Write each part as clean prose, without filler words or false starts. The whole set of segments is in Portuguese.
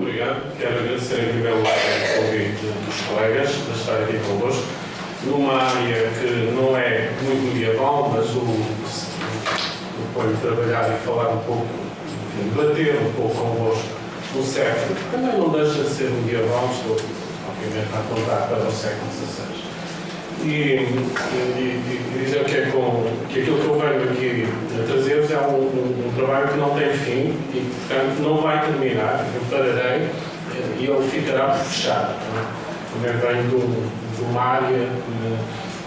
obrigado. Quero agradecer em primeiro lugar o convite dos colegas de estar aqui convosco, numa área que não é muito medieval, mas depois de trabalhar e falar um pouco, debater um pouco convosco no século, que também não deixa de ser medieval, estou obviamente a apontar para o século XVI. E dizer que aquilo que eu venho aqui a trazer-vos é um trabalho que não tem fim e, portanto, não vai terminar. Eu pararei e ele ficará por fechar. Também venho de uma área,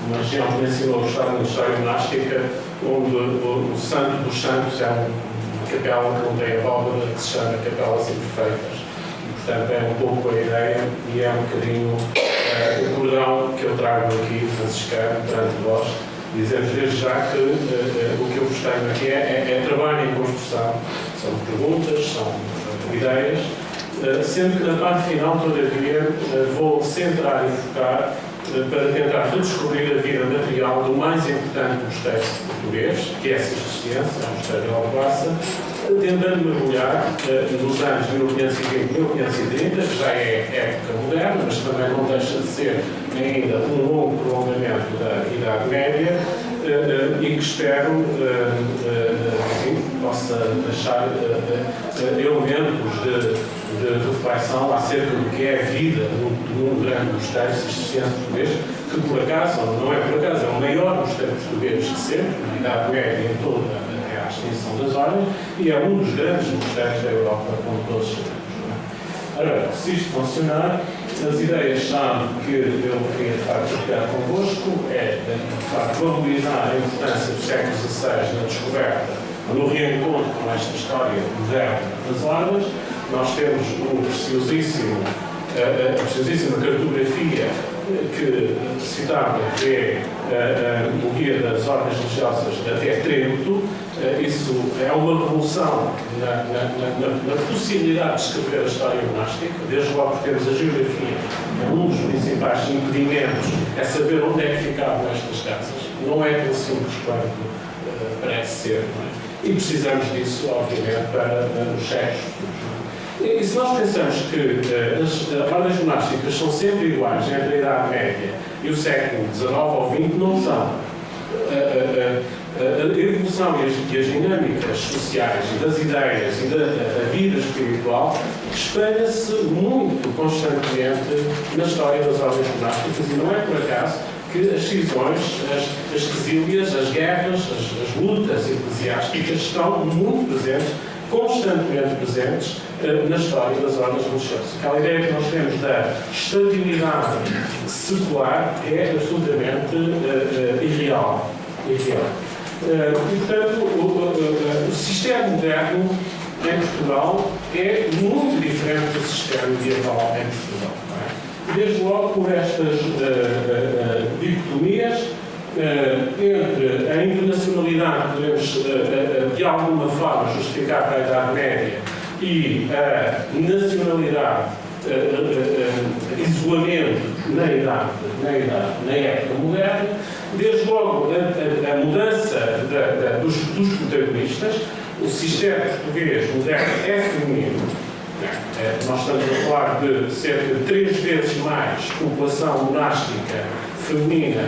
uma região que me ensinou a gostar de história monástica, onde o Santo dos Santos é uma capela que não tem abóbora, que se chama Capelas Imperfeitas. E, portanto, é um pouco a ideia e é um bocadinho o cordão que eu trago aqui, franciscano, perante vós, dizemos desde já que o que eu vos tenho aqui é trabalho em construção. São perguntas, são ideias, sendo que na parte final, todavia, vou centrar e focar para tentar redescobrir a vida material do mais importante dos textos portugueses, que é essa existência, é um mistério de Alcobaça, tentando mergulhar nos anos 1520 e 1530, que já é época moderna, mas também não deixa de ser ainda um longo prolongamento da Idade Média, e que espero possa deixar elementos de reflexão acerca do que é a vida num grande mosteiro cisterciense português, que por acaso, não é por acaso, é o maior mosteiro português de sempre, na Idade Média em toda a extensão das ordens, e é um dos grandes mosteiros da Europa, como todos sabemos. Ora, se isto funcionar, as ideias-chave que eu queria partilhar convosco é, de facto, valorizar a importância do século XVI na descoberta, no reencontro com esta história moderna das ordens. Nós temos a preciosíssima cartografia que citava, que é o Guia das Ordens Religiosas até Trento. Isso é uma revolução na possibilidade de escrever a história monástica. Desde logo temos a geografia, um dos principais impedimentos é saber onde é que ficavam estas casas. Não é tão simples quanto parece ser, não é? E precisamos disso, obviamente, para os séculos. E se nós pensamos que as ordens monásticas são sempre iguais entre a Idade Média e o século XIX ou XX, não são. A evolução e as dinâmicas sociais e das ideias e da vida espiritual espelha-se muito constantemente na história das ordens monásticas, e não é por acaso que as cisões, as quesílias, as guerras, as lutas eclesiásticas estão muito presentes, constantemente presentes na história das ordens religiosas. Aquela ideia que nós temos da estabilidade secular é absolutamente irreal. E, portanto, o sistema moderno em Portugal é muito diferente do sistema medieval em Portugal. Não é? Desde logo por estas dicotomias entre a internacionalidade que podemos, de alguma forma, justificar para a Idade Média e a nacionalidade, isolamento na época moderna. Desde logo a mudança dos protagonistas. O sistema português moderno é feminino. Nós estamos a falar de cerca de 3 vezes mais população monástica feminina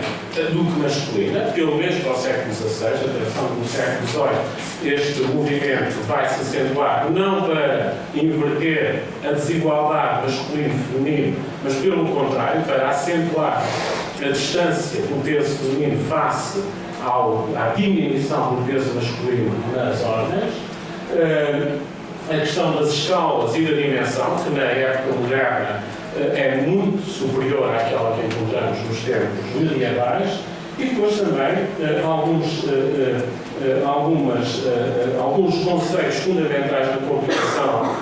do que masculina, pelo menos para o século XVI. Atenção, no século XVIII este movimento vai se acentuar não para inverter a desigualdade masculino-feminino, mas pelo contrário, para acentuar a distância do peso feminino face à diminuição do peso masculino nas ordens. A questão das escalas e da dimensão, que na época moderna é muito superior àquela que encontramos nos tempos medievais, e depois também alguns conceitos fundamentais da compreensão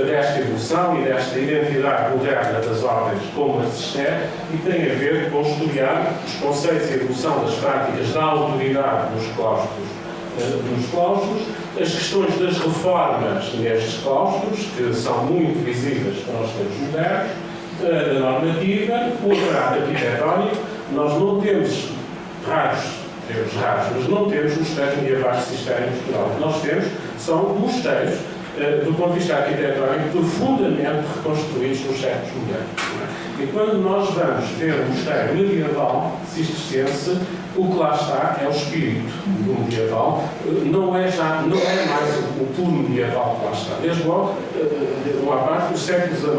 desta evolução e desta identidade moderna das ordens como a Cister, e tem a ver com estudar os conceitos e evolução das práticas da autoridade nos claustros, as questões das reformas nestes claustros, que são muito visíveis para os tempos modernos, da normativa, o aparato arquitetónico. Nós não temos raros, mas não temos mosteiros medievais que existem em Portugal. O que nós temos são mosteiros do ponto de vista arquitetónico, profundamente reconstruídos nos séculos modernos. E quando nós vamos ver um mosteiro medieval cisterciense, o que lá está é o espírito do medieval, não é mais o puro medieval que lá está. Desde logo, uma parte, o século XIX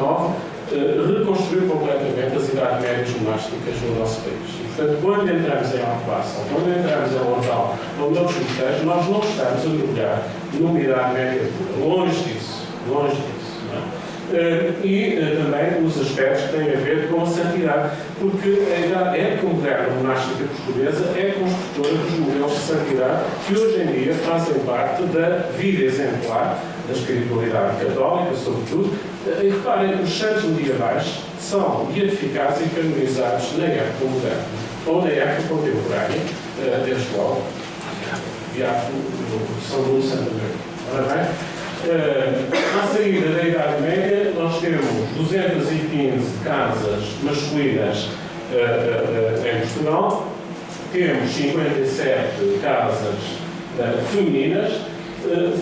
reconstruiu completamente as idades médias monásticas no nosso país. E, portanto, quando entramos em Alcobaça, quando entramos em Lourdal, ou noutros mosteiros, nós não estamos a mergulhar numa idade média pura. Longe disso. Não é? E também os aspectos que têm a ver com a santidade, porque a época moderna monástica portuguesa é construtora dos modelos de santidade que hoje em dia fazem parte da vida exemplar da espiritualidade católica, sobretudo. E reparem, os santos medievais são beatificados e canonizados na época moderna, ou na época contemporânea, desde logo, beato São Luís de Santa Maria. Ora bem, à saída da Idade Média, nós temos 215 casas masculinas em Portugal, temos 57 casas femininas,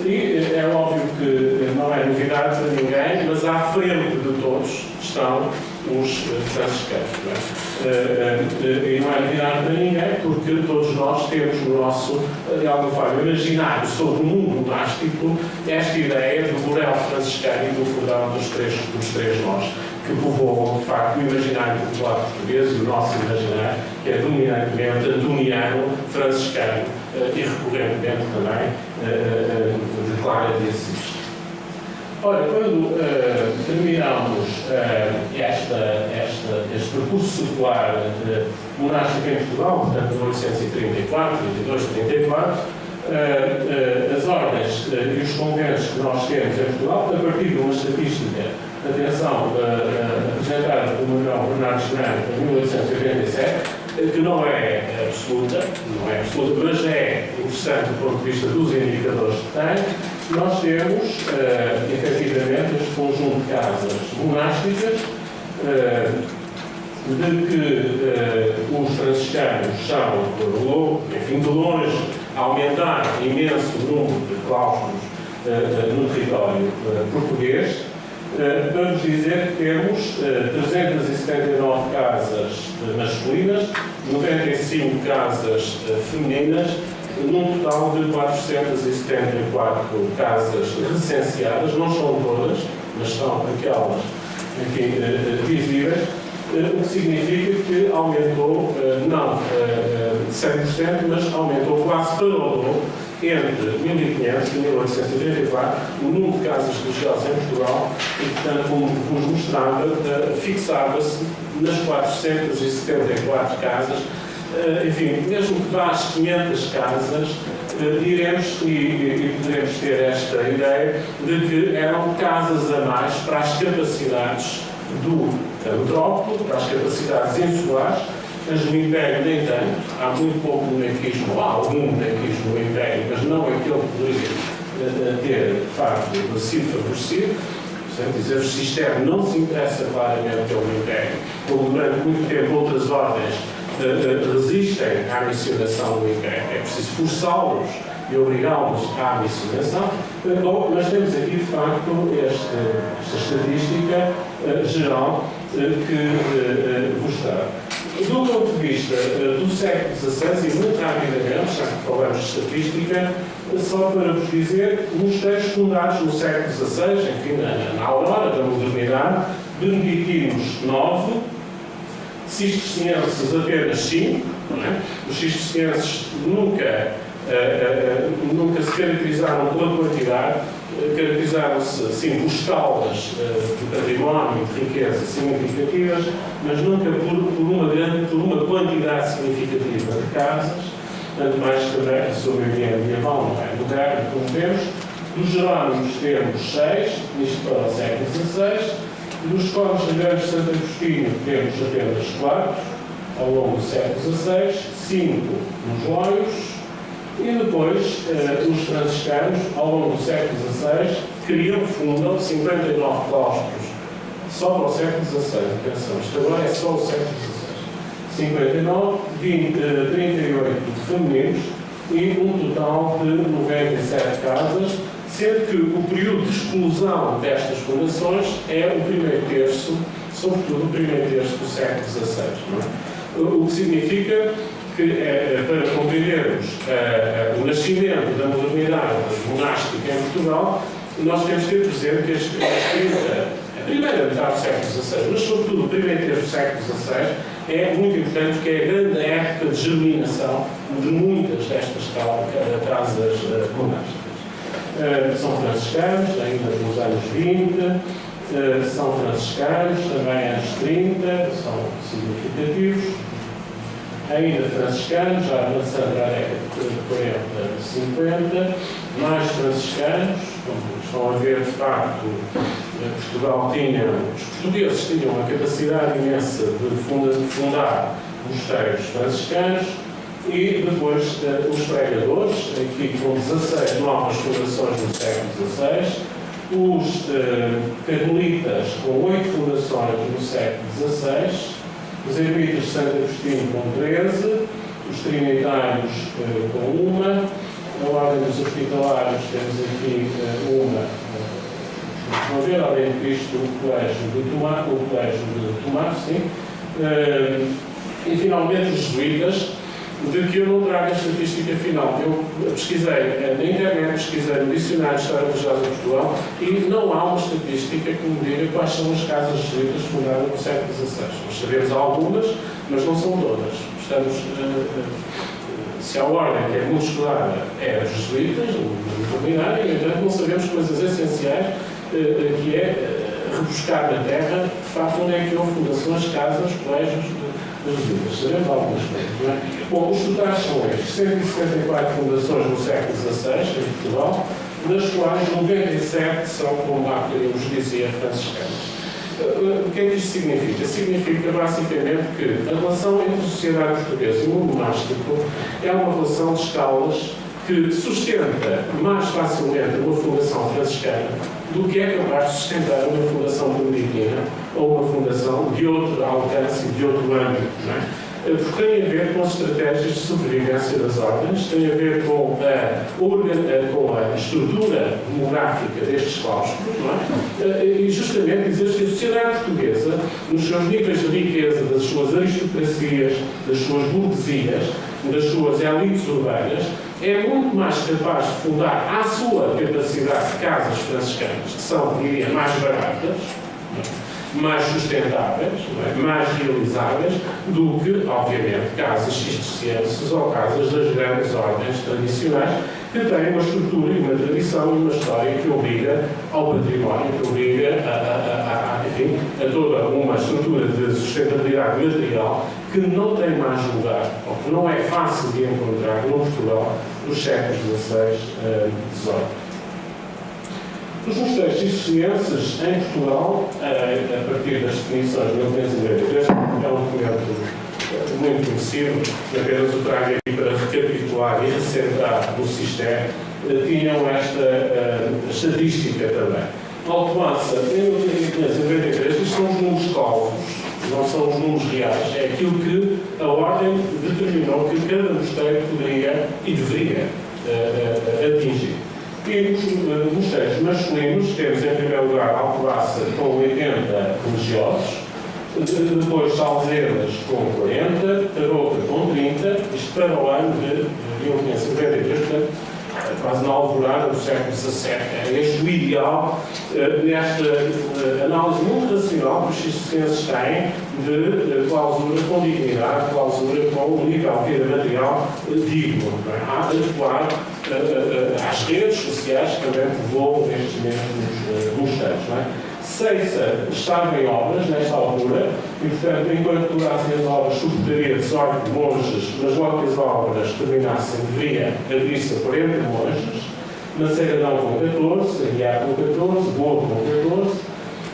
e é óbvio que não é novidade para ninguém, mas à frente de todos estão os franciscanos. E não é novidade para ninguém, porque todos nós temos no nosso, de alguma forma, imaginário sobre o mundo monástico esta ideia do burel franciscano e do cordão dos três nós, que povoam, de facto, o imaginário popular português e o nosso imaginário, que é dominantemente antoniano, franciscano e recorrentemente também declara de Assis. Ora, quando terminamos este percurso secular monástico em Portugal, portanto, de 1834, 32, 34, as ordens e os conventos que nós temos em Portugal, a partir de uma estatística, atenção, apresentada pelo Manuel Bernardo Fernandes em 1887, que não é absoluta, mas é interessante do ponto de vista dos indicadores que tem. Nós temos, efetivamente, este conjunto de casas monásticas, de que os franciscanos são, enfim, de longe, aumentar imenso número de claustros no território português. Vamos dizer que temos 379 casas masculinas, 95 casas femininas, num total de 474 casas recenseadas, não são todas, mas são aquelas, enfim, visíveis, o que significa que aumentou, não 100%, mas aumentou quase para o dobro, entre 1500 e 1884, o número de casas religiosas em Portugal, e, portanto, como vos mostrava, fixava-se nas 474 casas. Enfim, mesmo que vá às 500 casas, diremos e poderemos ter esta ideia de que eram casas a mais para as capacidades do metrópole, para as capacidades insulares. Mas no Império, nem tanto. Há muito pouco monaquismo, há algum monaquismo no Império, mas não aquele que poderia ter, de facto, sido favorecido. Portanto, dizer, o sistema não se interessa claramente pelo Império, como durante muito tempo outras ordens resistem à missionação do Império. É preciso forçá-los e obrigá-los à missionação. Bom, mas temos aqui, de facto, esta estatística geral que vos trago. Do ponto de vista do século XVI, e muito rapidamente, já que falamos de estatística, só para vos dizer, mosteiros fundados no século XVI, enfim, na aurora da modernidade, beneditinos 9, cistercienses apenas 5, não é? Os cistercienses nunca se caracterizaram pela quantidade, caracterizaram-se, sim, por escalas de património e de riqueza significativas, mas nunca por uma quantidade significativa de casas, tanto mais também que sobre o ambiente medieval, não é? Moderno, como vemos. Dos Jerónimos temos 6, isto para o século XVI. Dos Congregantes de Santo Agostinho temos apenas 4, ao longo do século XVI, 5 nos Loios. E depois, os franciscanos, ao longo do século XVI, fundam 59 claustros só para o século XVI. Atenção, isto agora é só o século XVI. 59, 38 femininos e um total de 97 casas, sendo que o período de exclusão destas fundações é o primeiro terço, sobretudo o primeiro terço do século XVI. Não é? O que significa que, para compreendermos o nascimento da modernidade monástica em Portugal, nós temos que ter presente que a primeira metade do século XVI, mas sobretudo o primeiro terço do século XVI, é muito importante porque é a grande época de germinação de muitas destas casas monásticas. São franciscanos, ainda nos anos 20, são franciscanos, também anos 30, são significativos. Ainda franciscanos, já avançando à década de 40, 50, mais franciscanos, como estão a ver, de facto, Portugal os portugueses tinham a capacidade imensa de fundar mosteiros franciscanos e depois os pregadores, aqui com 16 novas fundações no século XVI, os carmelitas com 8 fundações no século XVI, os ermitas de Santo Agostinho com 13, os trinitários com uma, a ordem dos hospitalários temos aqui uma, vamos ver, a ordem de Cristo, o colégio de Tomás, sim, e finalmente os jesuítas, de que eu não trago a estatística final. Eu pesquisei na internet, pesquisei no Dicionário de História Religiosa de Portugal e não há uma estatística que me diga quais são as casas jesuítas fundadas no século XVI. Nós sabemos algumas, mas não são todas. Se a ordem que é muito estudada é os jesuítas, no terminário, no entanto, não sabemos coisas essenciais, que é rebuscar na terra, de facto, onde é que houve fundações, casas, colégios das jesuítas. Sabemos algumas coisas, não é? Bom, os totais são estes: 174 fundações no século XVI, em Portugal, das quais 97 são, como há bocadinho vos dizia, franciscanas. O que é que isto significa? Significa, basicamente, que a relação entre a sociedade portuguesa e o mundo monástico é uma relação de escalas que sustenta mais facilmente uma fundação franciscana do que é capaz de sustentar uma fundação beneditina ou uma fundação de outro alcance e de outro âmbito, não é? Porque tem a ver com as estratégias de sobrevivência das ordens, tem a ver com a estrutura demográfica destes claustros, não é? E justamente dizer que a sociedade portuguesa, nos seus níveis de riqueza, das suas aristocracias, das suas burguesias, das suas elites urbanas, é muito mais capaz de fundar à sua capacidade casas franciscanas, que são, diria, mais baratas, mais sustentáveis, mais realizáveis, do que, obviamente, casas cistercienses ou casas das grandes ordens tradicionais, que têm uma estrutura e uma tradição e uma história que obriga ao património, que obriga a toda uma estrutura de sustentabilidade material que não tem mais lugar, ou que não é fácil de encontrar no Portugal dos séculos XVI e XVIII. Os mosteiros cistercienses em Portugal, a partir das definições de 1993, é um documento muito conhecido, apenas o trago aqui para recapitular e recentrar no Cister, tinham esta estatística também. Alcobaça, em 1993, isto são os números cálculos, não são os números reais, é aquilo que a ordem determinou que cada mosteiro poderia e deveria atingir. E os mosteiros masculinos, temos em primeiro lugar Alcobaça com 80 religiosos, depois Salzedas com 40, Tarouca com 30, isto para o ano de 1993, portanto, quase na alvorada do século XVII. É este o ideal nesta análise muito racional que os cistercienses têm de clausura com dignidade, clausura com um nível de vida material digno. Há de adequar às redes sociais que também povoam estes mesmos mosteiros. Seiça estava em obras nesta altura e, portanto, enquanto durassem as obras, suportaria 18 monges, mas logo que as obras terminassem, deveria abrir-se a 40 monges. Maceiradão com 14, Aguiar com 14, Boa com 14.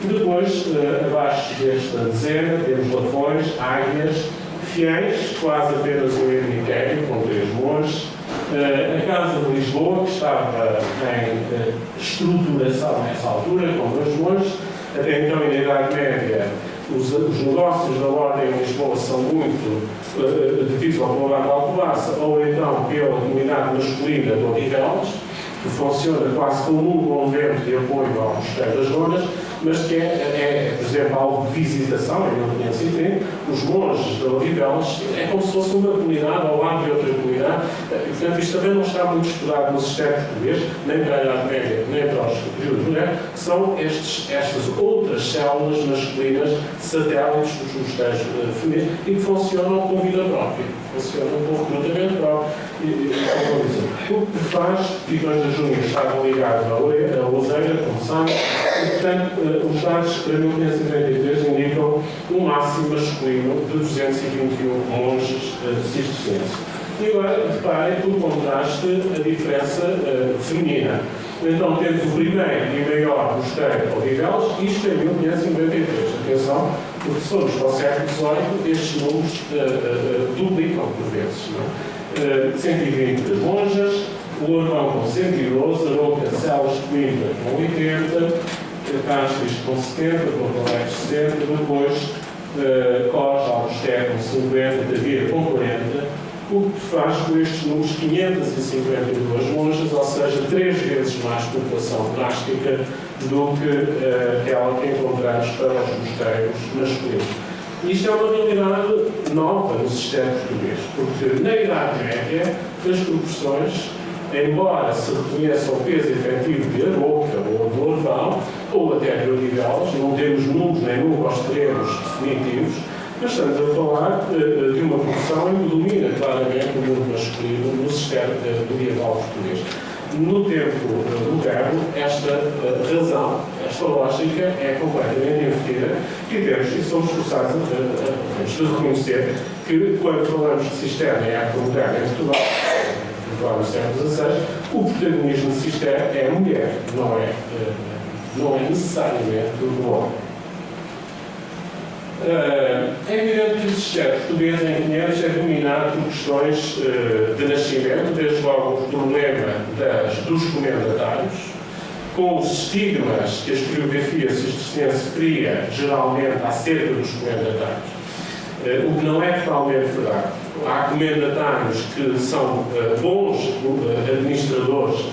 Depois, abaixo desta dezena, temos Lafões, Águias, Fiéis, quase apenas um ermitério, com 3 monges. A Casa de Lisboa, que estava em estruturação nessa altura, com 2 monges. Até então, na Idade Média, os negócios da ordem em Lisboa são muito devidos ao povoado de Alcobaça, ou então pela comunidade masculina de Odivelas, que funciona quase como um convento de apoio ao Mosteiro das Lonas, mas que por exemplo, algo de visitação, em 1530, os monges de Odivelas é como se fosse uma comunidade ao lado de outra comunidade, e portanto isto também não está muito estudado no sistema português, nem para a Idade Média, nem para os períodos modernos, que são estas outras células masculinas satélites dos mosteiros femininos e que funcionam com vida própria, funcionam com recrutamento próprio. O que faz, Picões da Júnior estavam ligados à Oseira, como sabem, e portanto os dados para 1593 indicam um máximo masculino de 221 monges cistercienses. E agora, reparem, por contraste, a diferença feminina. Então temos o primeiro e maior mosteiro Odivelas, isto em 1593. Atenção, porque se formos para o século XVIII, estes números duplicam por vezes. Não? 120 monjas, o Lourão com 112, Arouca, Celas de Coimbra com 80, Castres com 70, Porto Alegre 60, depois Cós, Albuquerque com 50, Tavira com 40, o que faz com estes números 552 monjas, ou seja, 3 vezes mais população drástica do que aquela que encontramos para os mosteiros masculinos. Isto é uma realidade nova no sistema português, porque na Idade Média as proporções, embora se reconheça o peso efetivo de Arouca ou de Lourvão, ou até de Odivelas, não temos números nem números extremos definitivos, mas estamos a falar de uma proporção em que domina claramente o número masculino no sistema medieval português. No tempo moderno, esta razão, esta lógica é completamente invertida e somos forçados a reconhecer que, quando falamos de sistema em época moderna em Portugal, no século XVI, o protagonismo de sistema é a mulher, não é necessariamente do homem. É evidente que o sistema português em 500 é dominado por questões de nascimento, desde logo o problema dos comendatários, com os estigmas que a historiografia cisterciense cria geralmente acerca dos comendatários, o que não é totalmente verdade. Há comendatários que são bons administradores,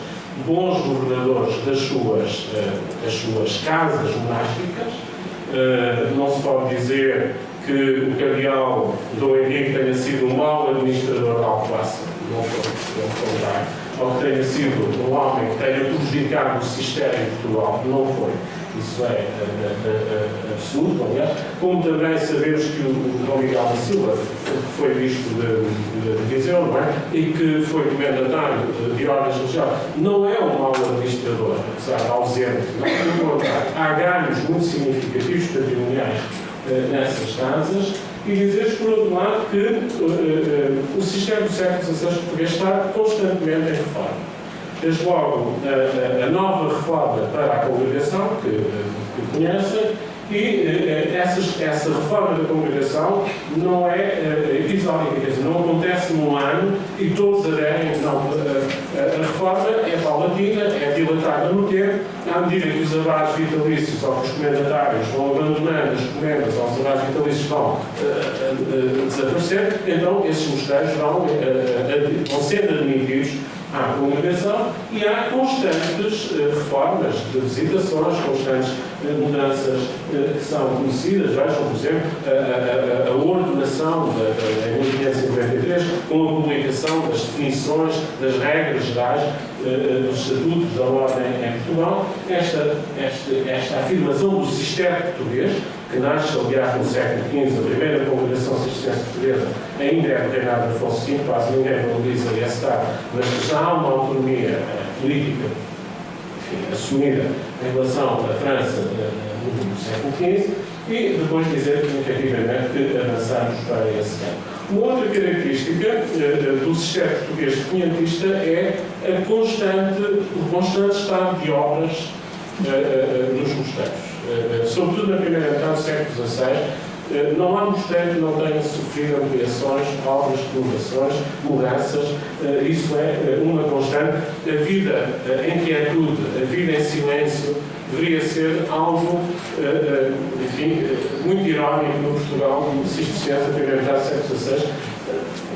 bons governadores das suas casas monásticas. Não se pode dizer que o cardeal Dom Henrique tenha sido um mau administrador da Alcobaça, não foi verdade, ou que tenha sido um homem que tenha prejudicado o sistema em Portugal, não foi. Isso é absoluto, aliás. Como também sabemos que o Dom Miguel da Silva foi bispo de Viseu, não é? E que foi comendatário de ordens religiosas, não é um mau administrador, apesar de ausente. Pelo contrário, há ganhos muito significativos patrimoniais nessas casas. E dizer, por outro lado, que o sistema do século XVI português está constantemente em reforma. Desde logo, a nova reforma para a congregação, que conhecem, e essa reforma da congregação não é episódica, quer dizer, não acontece num ano e todos aderem. Não, a reforma é paulatina, é dilatada no tempo, à medida que os abares vitalícios ou que os comendatários vão abandonando as comendas ou os abares vitalícios vão desaparecer, então esses mosteiros vão sendo admitidos à congregação e há constantes reformas de visitações, constantes mudanças que são conhecidas. Vejam, por exemplo, a ordenação em 1593, com a publicação das definições, das regras gerais dos estatutos da ordem em Portugal, esta afirmação do sistema português, que nasce, aliás, no século XV, a primeira congregação cisterciense portuguesa, ainda é do reinado de Afonso V, quase ninguém valoriza esse Estado, mas já há uma autonomia política, enfim, assumida em relação à França no século XV, e depois dizer que, efetivamente, que avançamos para esse campo. Uma outra característica do sistema português quinhentista é o constante estado de obras nos mosteiros. Sobretudo na primeira metade do século XVI, não há mosteiro que não tenha sofrido ampliações, obras, renovações, mudanças. Isso é uma constante. A vida em quietude, a vida em silêncio, deveria ser algo, enfim, muito irónico no Portugal cisterciense da primeira metade do século XVI.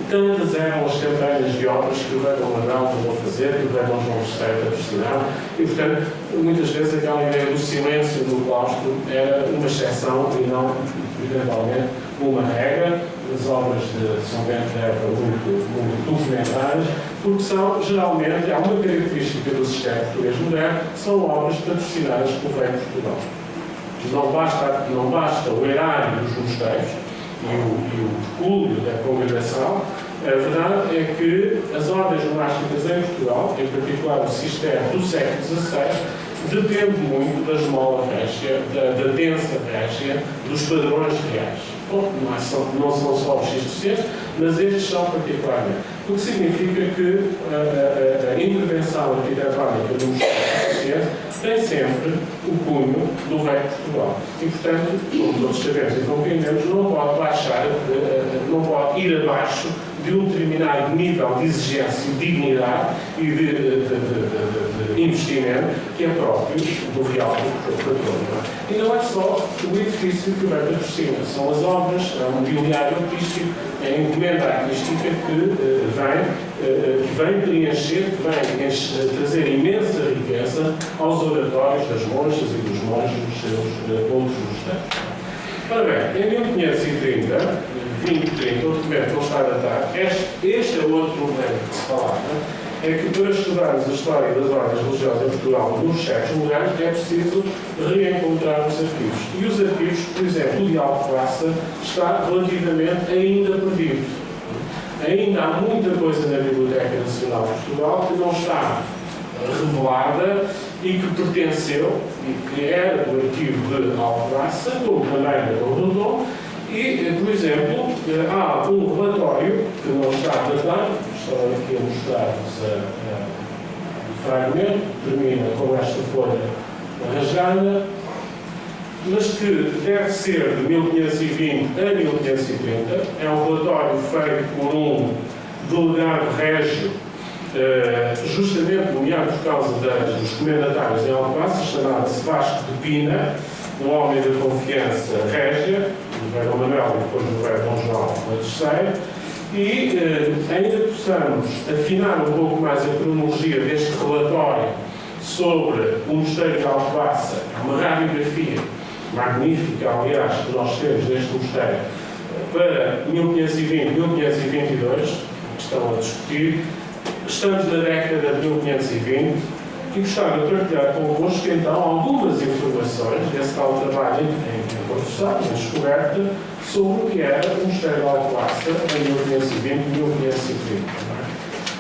Tantas eram as campanhas de obras que o Rei Dom Manuel mandou fazer, que o Rei Dom João III patrocinaram, e, portanto, muitas vezes aquela ideia do silêncio do claustro era uma exceção e não, eventualmente, uma regra. As obras de São Bento da época muito documentadas, porque são, geralmente, há uma característica do sistema português moderno, são obras patrocinadas pelo Rei de Portugal. Não basta o erário dos mosteiros e o pecúlio da congregação. A verdade é que as ordens monásticas em Portugal, em particular o sistema do século XVI, depende muito da esmola régia, da densa régia, dos padrões reais. Bom, não são só os cistercienses, mas estes são particularmente. O que significa que a intervenção arquitetónica dos cistercienses tem sempre o cunho do Rei de Portugal. E, portanto, como todos sabemos e compreendemos, não pode ir abaixo de um determinado nível de exigência, de dignidade e de investimento que é próprio do real patrono. E não é só o edifício que vai patrocina, são as obras, o mobiliário artístico, a encomenda artística que vem preencher, que vem trazer imensa riqueza aos oratórios das monjas e dos monges dos seus outros mosteiros. Ora bem, em 1530, 2030, o documento não está datado. Este é outro problema que se falava, é que para estudarmos a história das ordens religiosas em Portugal nos séculos modernos é preciso reencontrar os arquivos. E os arquivos, por exemplo, o de Alcobaça está relativamente ainda perdido. Ainda há muita coisa na Biblioteca Nacional de Portugal que não está revelada e que pertenceu e que era do arquivo de Alcobaça, como também da Dom Rodon, e, por exemplo, há um relatório que não está datado, estou aqui a mostrar-vos o fragmento, termina com esta folha rasgada, mas que deve ser de 1520 a 1530, é um relatório feito por um delegado régio, justamente nomeado por causa dos comendatários em Alcobaça, chamado-se Vasco de Pina, um homem de confiança régia, do Rei Dom Manuel e depois do Rei Dom João III, e ainda possamos afinar um pouco mais a cronologia deste relatório sobre o Mosteiro de Alcobaça, uma radiografia magnífica, aliás, que nós temos deste mosteiro, para 1520 e 1522, que estão a discutir. Estamos na década de 1520 e gostava de partilhar convosco então algumas informações desse tal trabalho em produção, em descoberta, sobre o que era o Mosteiro de Alcobaça em 1520 e 1530.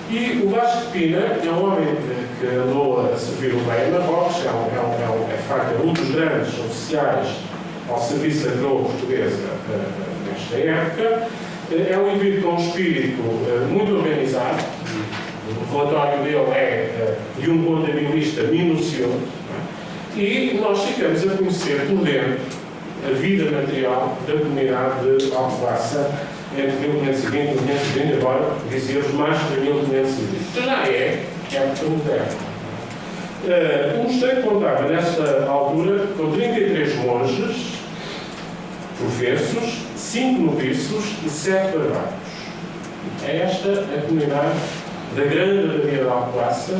E o Vasco de Pina é um homem que andou a servir o rei em Marrocos, é de facto um dos grandes oficiais ao serviço da coroa portuguesa nesta época. É um indivíduo com um espírito muito organizado. O relatório dele é de um contabilista minucioso, e nós ficamos a conhecer por dentro a vida material da comunidade de Alcobaça entre 1520 e 1520, agora dizia-vos mais para 1520. Já é época moderna. O mosteiro contava nesta altura com 33 monges professos, 5 noviços e 7 barbados. É esta a comunidade da grande abadia de Alcobaça,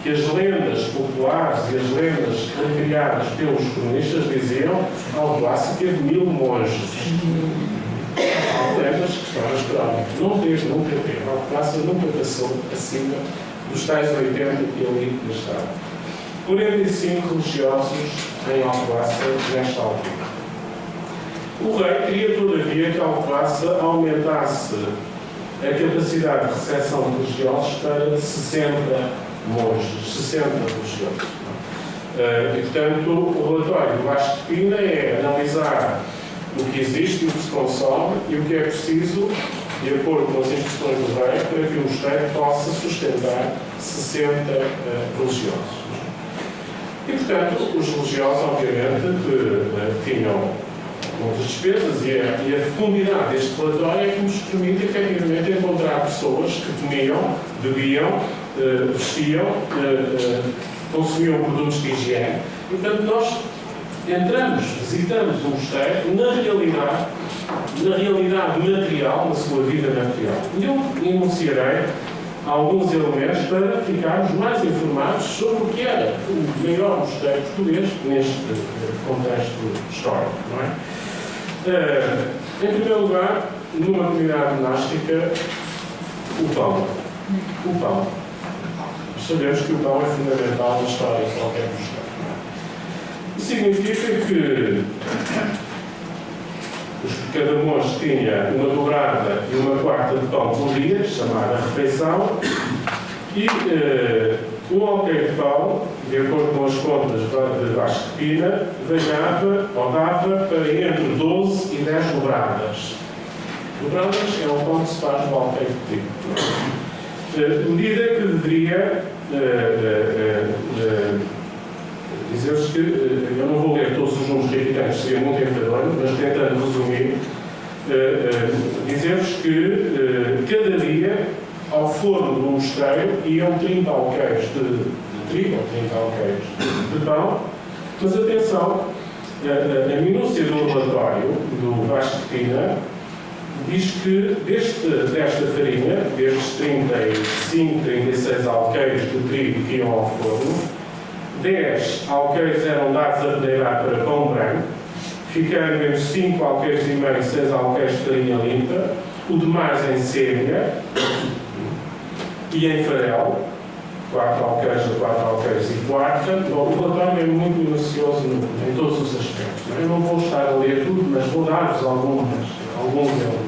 que as lendas populares e as lendas recriadas pelos cronistas diziam que Alcobaça teve 1000 monges. Há lendas que estão nas crónicas. Nunca teve. Alcobaça nunca passou acima dos tais 80 que ali estavam. 45 religiosos em Alcobaça nesta altura. O rei queria, todavia, que Alcobaça aumentasse a capacidade de recepção de religiosos para 60 monges, 60 religiosos. E, portanto, o relatório do Vasco de Pina é analisar o que existe, o que se consome e o que é preciso, de acordo com as instruções do rei, para que o mosteiro possa sustentar 60 religiosos. E, portanto, os religiosos, obviamente, que tinham muitas despesas e a fecundidade deste relatório é que nos permite efetivamente encontrar pessoas que comiam, bebiam, vestiam, consumiam produtos de higiene. E, portanto, nós entramos, visitamos o mosteiro, na realidade, na realidade material, na sua vida material. E eu enunciarei alguns elementos para ficarmos mais informados sobre o que era o maior mosteiro português neste contexto histórico, não é? Em primeiro lugar, numa comunidade monástica, o pão. O pão. Sabemos que o pão é fundamental na história de qualquer mosteiro. Isso significa que cada monge tinha uma dobrada e uma quarta de pão por dia, chamada refeição, e um alqueire de pão, de acordo com as contas de Vasco de Pina, ganhava ou dava para entre 12 e 10 dobradas. Dobradas é o pão que se faz no alqueire de trigo. Medida que deveria dizer-vos que eu não vou ler todos os números que aqui temos, seria muito enfadonho, mas tentando resumir, dizer-vos que cada dia ao forno do mosteiro iam 30 alqueires de trigo, ou 30 alqueires de pão, mas atenção, a minúcia do relatório do Vasco de Pina diz que desta farinha, destes 35, 36 alqueires de trigo que iam ao forno, 10 alqueires eram dados a peneirar para pão branco, ficando entre 5 alqueires e meio e 6 alqueires de farinha limpa, o demais em sêmia e em farelo, 4 alqueires a 4 alqueires e quarta. O relatório é muito minucioso em todos os aspectos. Eu não vou estar a ler tudo, mas vou dar-vos alguns elementos.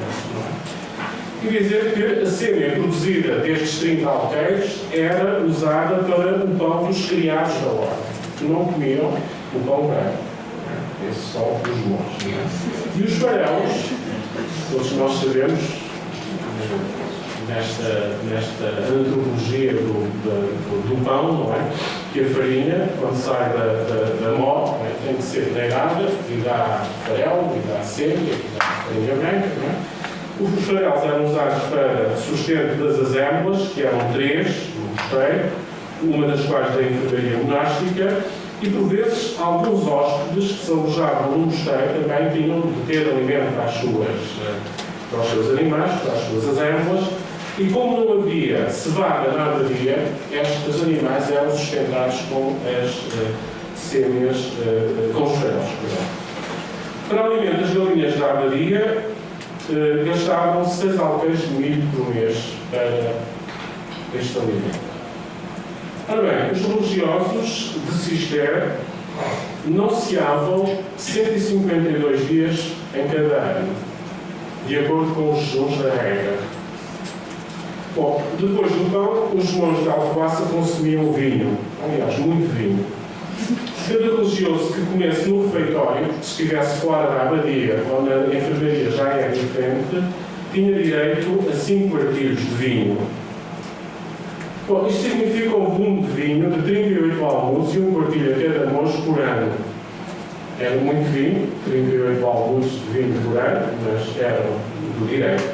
Quer dizer que a sêmia produzida destes 30 alqueires era usada para o pão dos criados da ordem, que não comiam o pão branco. Esses são os monges. E os farelos, todos nós sabemos, nesta antropologia do pão, não é? Que a farinha, quando sai da mó, é? Tem que ser peneirada e dá farelo, e dá sêmia, e dá farinha branca, não é? Os farelos eram usados para sustento das azémolas, que eram 3 no mosteiro, uma das quais da enfermaria monástica, e por vezes alguns hóspedes que se alojavam no mosteiro também tinham de ter alimento para os seus animais, para as suas azémolas, e como não havia cevada na abadia, estes animais eram sustentados com as sêmias, com os farelos. Para o alimento das galinhas da abadia, gastavam 6 alqueires de milho por mês para este alimento. Ora bem, os religiosos de Cister não ceavam 152 dias em cada ano, de acordo com os jejuns da regra. Bom, depois do pão, os monges de Alcobaça consumiam vinho, aliás, muito vinho. Cada religioso que comesse no refeitório, se estivesse fora da abadia ou na enfermaria já é diferente, tinha direito a 5 quartilhos de vinho. Bom, isto significa um volume de vinho de 38 almudos e 1 quartilho a cada monge por ano. Era muito vinho, 38 almudos de vinho por ano, mas era do direito.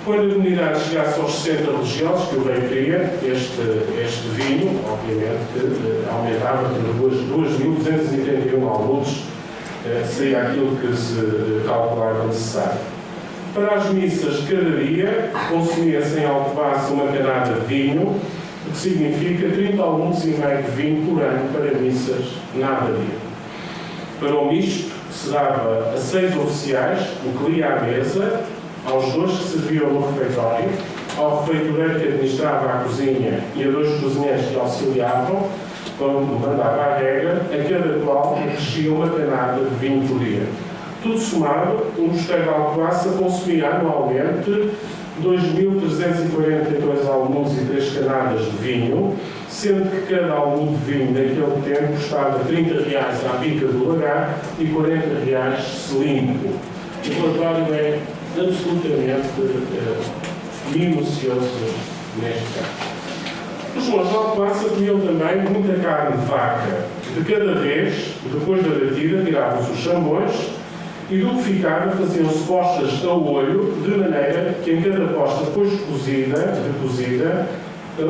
Quando a comunidade chegasse aos 60 religiosos, que o rei queria, este vinho, obviamente, aumentava para 2.231 almudos, seria aquilo que se calculava necessário. Para as missas de cada dia, consumia-se em Alcobaça uma canada de vinho, o que significa 30 almudos e meio de vinho por ano para missas na abadia. Para o misto, se dava a 6 oficiais, o que lia à mesa, aos 2 que serviam no refeitório, ao refeitoreiro que administrava a cozinha e a 2 cozinheiros que auxiliavam, quando mandava a regra, a cada qual enchia uma canada de vinho por dia. Tudo somado, o mosteiro de Alcobaça consumia anualmente 2.342 almudos e 3 canadas de vinho, sendo que cada almudo de vinho naquele tempo custava R$30 à pica do lagar e R$40 se limpo. O relatório é absolutamente minucioso neste caso. Os monges de Alcobaça comiam também muita carne de vaca. De cada vez, depois da batida, tiravam-se os chambões e do que ficava faziam-se postas a olho, de maneira que em cada posta, depois de cozida,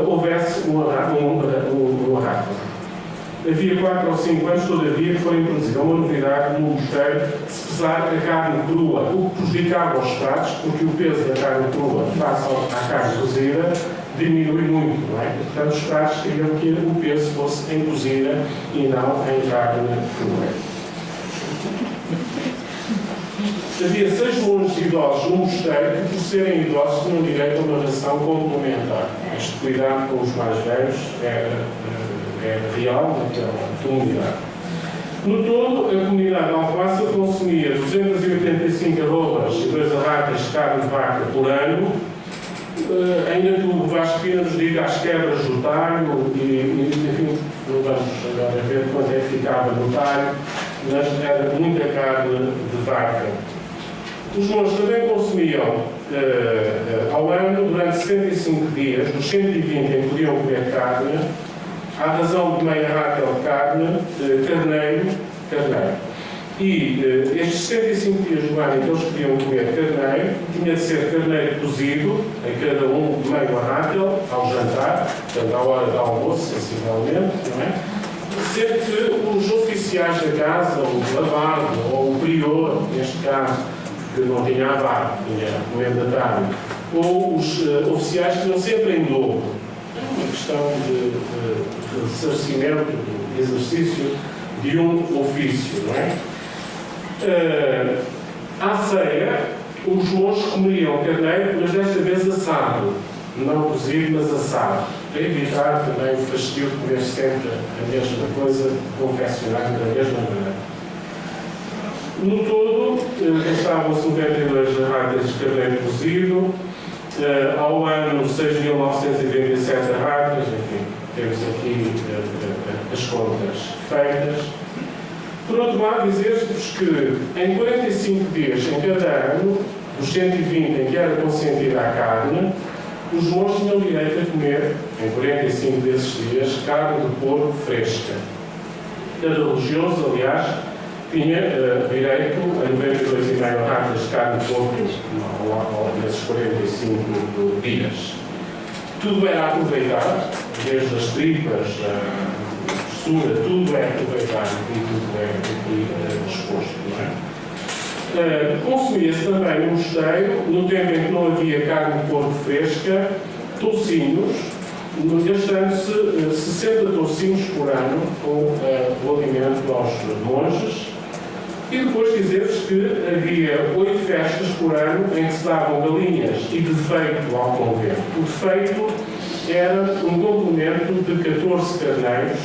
houvesse um arrato. Havia 4 ou 5 anos, todavia, que foi introduzida uma novidade no mosteiro de se pesar a carne crua, o que prejudicava os pratos, porque o peso da carne crua face à carne cozida diminui muito, não é? E, portanto, os pratos queriam que o peso fosse em cozida e não em carne crua. Havia 6 monges idosos no mosteiro que, por serem idosos, tinham direito a uma ração complementar. Este cuidado com os mais velhos era real naquela comunidade. No todo, a comunidade de Alcobaça consumia 285 arrobas e 2 arracas de carne de vaca por ano, ainda que o Vasco Pina nos diga as quebras do talho, e enfim, não vamos agora ver quanto é que ficava no talho, mas era muita carne de vaca. Os monges também consumiam ao ano, durante 75 dias, dos 120 em que podiam comer carne, à razão de meia ráquel de carne, carneiro. E estes 75 dias do ano em que eles podiam comer carneiro, tinha de ser carneiro cozido, a cada um de meio ráquel, ao jantar, portanto, à hora do almoço, sensivelmente, não é? Sempre que os oficiais da casa, o abade ou o prior, neste caso, que não tinha abade, tinha comendo da carne, ou os oficiais tinham sempre em dobro. É uma questão de ressarcimento, de exercício de um ofício, não é? À ceia, os monges comeriam carneiro, mas desta vez assado, não cozido, mas assado, para evitar também o fastio de comer sempre a mesma coisa, confeccionada da mesma maneira. No todo, gastavam-se 92 arracas de carneiro cozido, ao ano 6.927 arracas, enfim, temos aqui as contas feitas. Por outro lado, dizer-vos que em 45 dias em cada ano, dos 120 em que era consentida a carne, os monges tinham direito a comer, em 45 desses dias, carne de porco fresca. Cada religioso, aliás, tinha direito a 92,5 arracas de carne de porco nesses 45 dias. Tudo era aproveitado, desde as tripas, a postura, tudo é aproveitado e tudo é aqui exposto, não é? Consumia-se também no mosteiro, no tempo em que não havia carne de porco fresca, toucinhos, gastando-se 60 toucinhos por ano com o alimento aos monges. E depois dizer-vos que havia 8 festas por ano em que se davam galinhas e defeito ao convento. O defeito era um complemento de 14 carneiros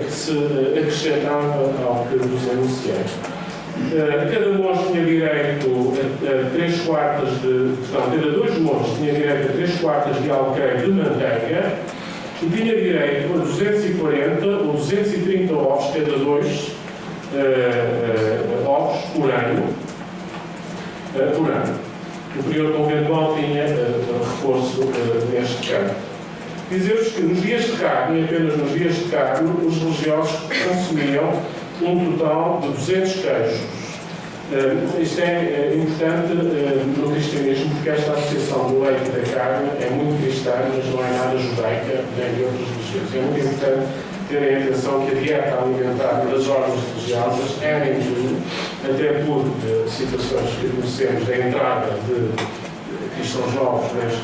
que se acrescentava ao que vos anunciei. Cada monge tinha direito a 3 quartas de... cada 2 monges tinha direito a 3 quartas de alqueire de manteiga e tinha direito a 240 ou 230 ovos, cada 2 ovos por ano. O prior conventual tinha reforço neste campo. Dizer-vos que nos dias de carne, e apenas nos dias de carne, os religiosos consumiam um total de 200 queijos. Isto é importante no cristianismo, porque esta associação do leite e da carne é muito cristã, mas não é nada judaica nem de outras religiões. É muito importante terem atenção que a dieta alimentar das ordens religiosas era em jejum, até por situações que conhecemos da entrada de cristãos novos nestes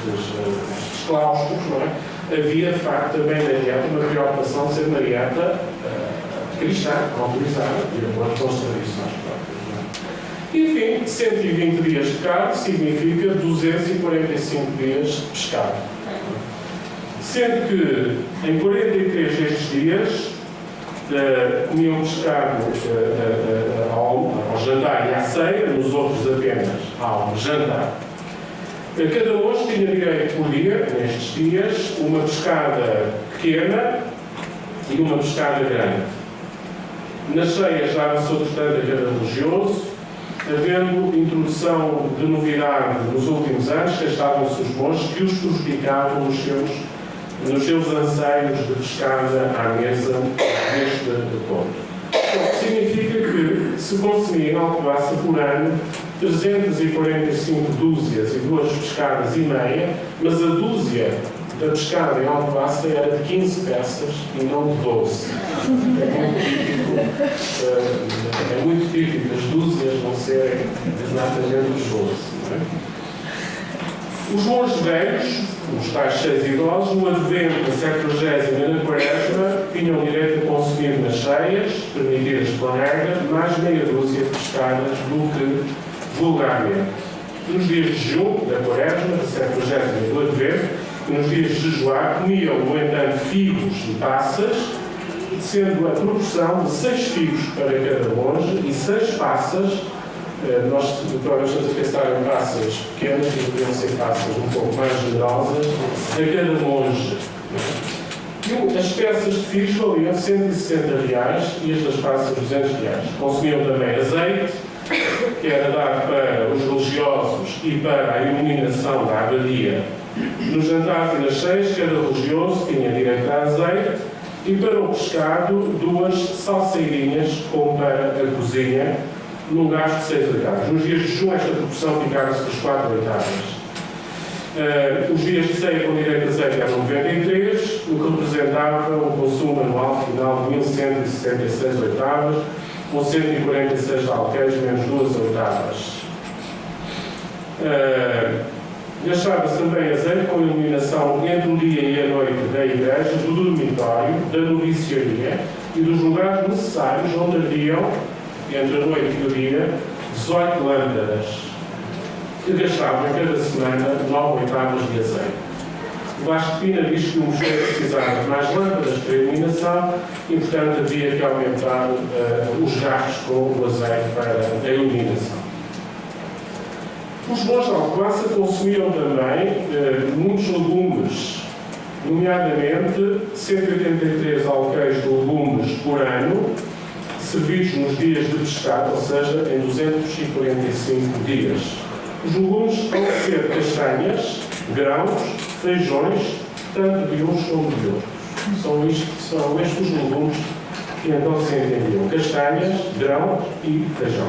claustros, não é? Havia, de facto, também na dieta uma preocupação de ser uma dieta cristã, autorizada, de acordo com as tradições próprias. Enfim, 120 dias de carne significa 245 dias de pescado. Sendo que em 43 destes dias comiam pescado ao jantar e à ceia, nos outros apenas ao jantar. Cada monge tinha direito por dia, nestes dias, uma pescada pequena e uma pescada grande. Nas ceias dava-se outro tanto a cada religioso, havendo introdução de novidade nos últimos anos, gastavam-se os monges que os prejudicavam nos seus anseios de pescada à mesa neste ponto. Significa que se consumia em Alcobaça por ano 345 dúzias e 2 pescadas e meia, mas a dúzia da pescada em Alcobaça era de 15 peças e não de 12. É muito típico as dúzias não serem exatamente os 12. Não é? Os monges velhos, os tais 6 idosos, no advento da 70ª e na quaresma, tinham direito a consumir nas cheias, permitidas pela regra, mais meia dúzia de pescadas do que vulgarmente. Nos dias de jejum, da quaresma, da 70ª e do advento, e nos dias de jejuar, comiam, no entanto, figos e passas, sendo a proporção de 6 figos para cada monge e 6 passas. Nós estamos a pensar em passas pequenas, que deveriam ser passas um pouco mais generosas, a cada monge. E as peças de figos valiam R$160 e as das passas R$200. Consumiam também azeite, que era dado para os religiosos e para a iluminação da abadia. Nos jantares e nas cheias, cada religioso tinha direito a azeite e para o pescado 2 salseirinhas, como para a cozinha, num gasto de 6 oitavas. Nos dias de jejum, esta proporção ficava-se dos 4 oitavas. Os dias de ceia com direito a azeite eram 93, o que representava um consumo anual final de 1.166 oitavas, com 146 alqueires menos 2 oitavas. Gastava-se também azeite com iluminação entre o dia e a noite da igreja, do dormitório, da noviciaria e dos lugares necessários onde haviam, entre a noite e o dia, 18 lâmpadas, que gastavam cada semana 9 oitavas de azeite. O Vasco de Pina diz que o mosteiro precisava de mais lâmpadas para a iluminação e, portanto, havia que aumentar os gastos com o azeite para a iluminação. Os monges de Alcobaça consumiam também muitos legumes, nomeadamente 183 alqueires de legumes por ano, servidos nos dias de pescado, ou seja, em 245 dias. Os legumes vão ser castanhas, grãos, feijões, tanto de uns como de outros. São estes os legumes que então se entendiam: castanhas, grão e feijão.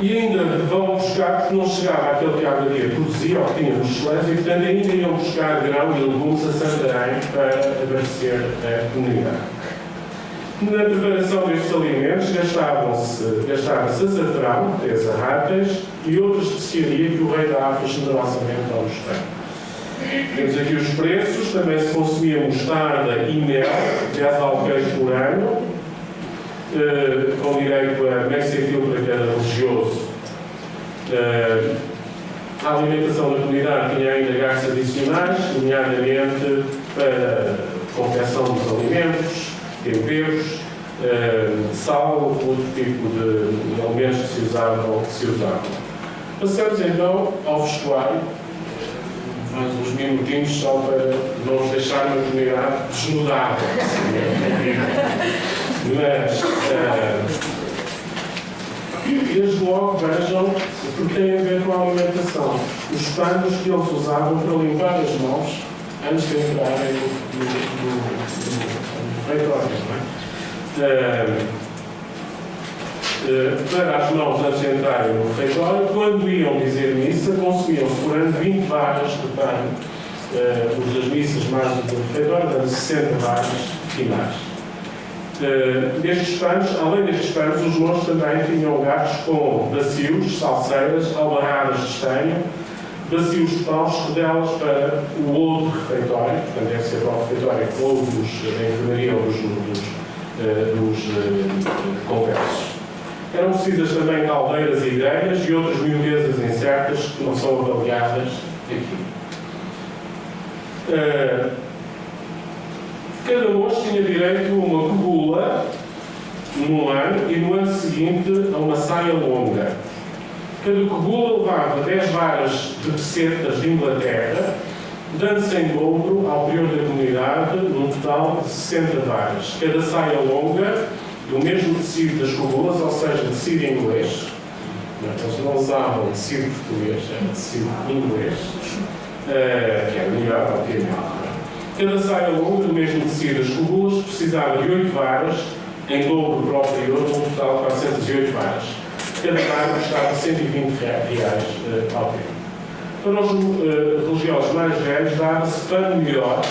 E ainda vão buscar, porque não chegava aquele que a abadia produzia, ou que tinha nos celeiros, e portanto ainda iam buscar grão e legumes a Santarém para abastecer a comunidade. Na preparação destes alimentos gastava-se açafrão, 3 arratas, e outra especiaria que o rei da África generosamente ao mosteiro. Temos aqui os preços, também se consumia mostarda e mel, 10 alqueires por ano, com direito a meio centil para cada religioso. A alimentação da comunidade tinha ainda gastos adicionais, nomeadamente para a confecção dos alimentos, temperos, sal, outro tipo de alimentos que se usavam. Passamos então ao vestuário, mais uns minutinhos só para não nos deixar uma comunidade desnudada. Mas, desde logo, vejam, porque tem a ver com a alimentação. Os panos que eles usavam para limpar as mãos antes de entrarem no refeitório. Para as mãos antes de entrarem no refeitório, quando iam dizer missa, consumiam-se por ano 20 varas de pano. Os das missas mais do refeitório, dando 60 varas finais. Além destes panos, os monges também tinham gastos com bacios, salseiras, albarradas de estanho, bacios de pão, escodelas para o outro refeitório, portanto deve ser para o refeitório ou da enfermaria ou dos conversos. Eram precisas também caldeiras e grelhas e outras miudezas incertas que não são avaliadas aqui. Cada monge tinha direito a uma cobula num ano e no ano seguinte a uma saia longa. Cada cobula levava 10 varas de pesetas de Inglaterra, dando-se em dobro ao período da comunidade, num total de 60 varas. Cada saia longa, do mesmo tecido das cobulas, ou seja, tecido inglês. Eles não usavam tecido português, era tecido inglês, que era melhor, obviamente. Cada saia longa, do mesmo tecido das cobulas, precisava de 8 varas, em dobro para o período, num total de 408 varas. Cada vara custava R$120 ao tempo. Para os religiosos mais velhos, dava-se pano melhor,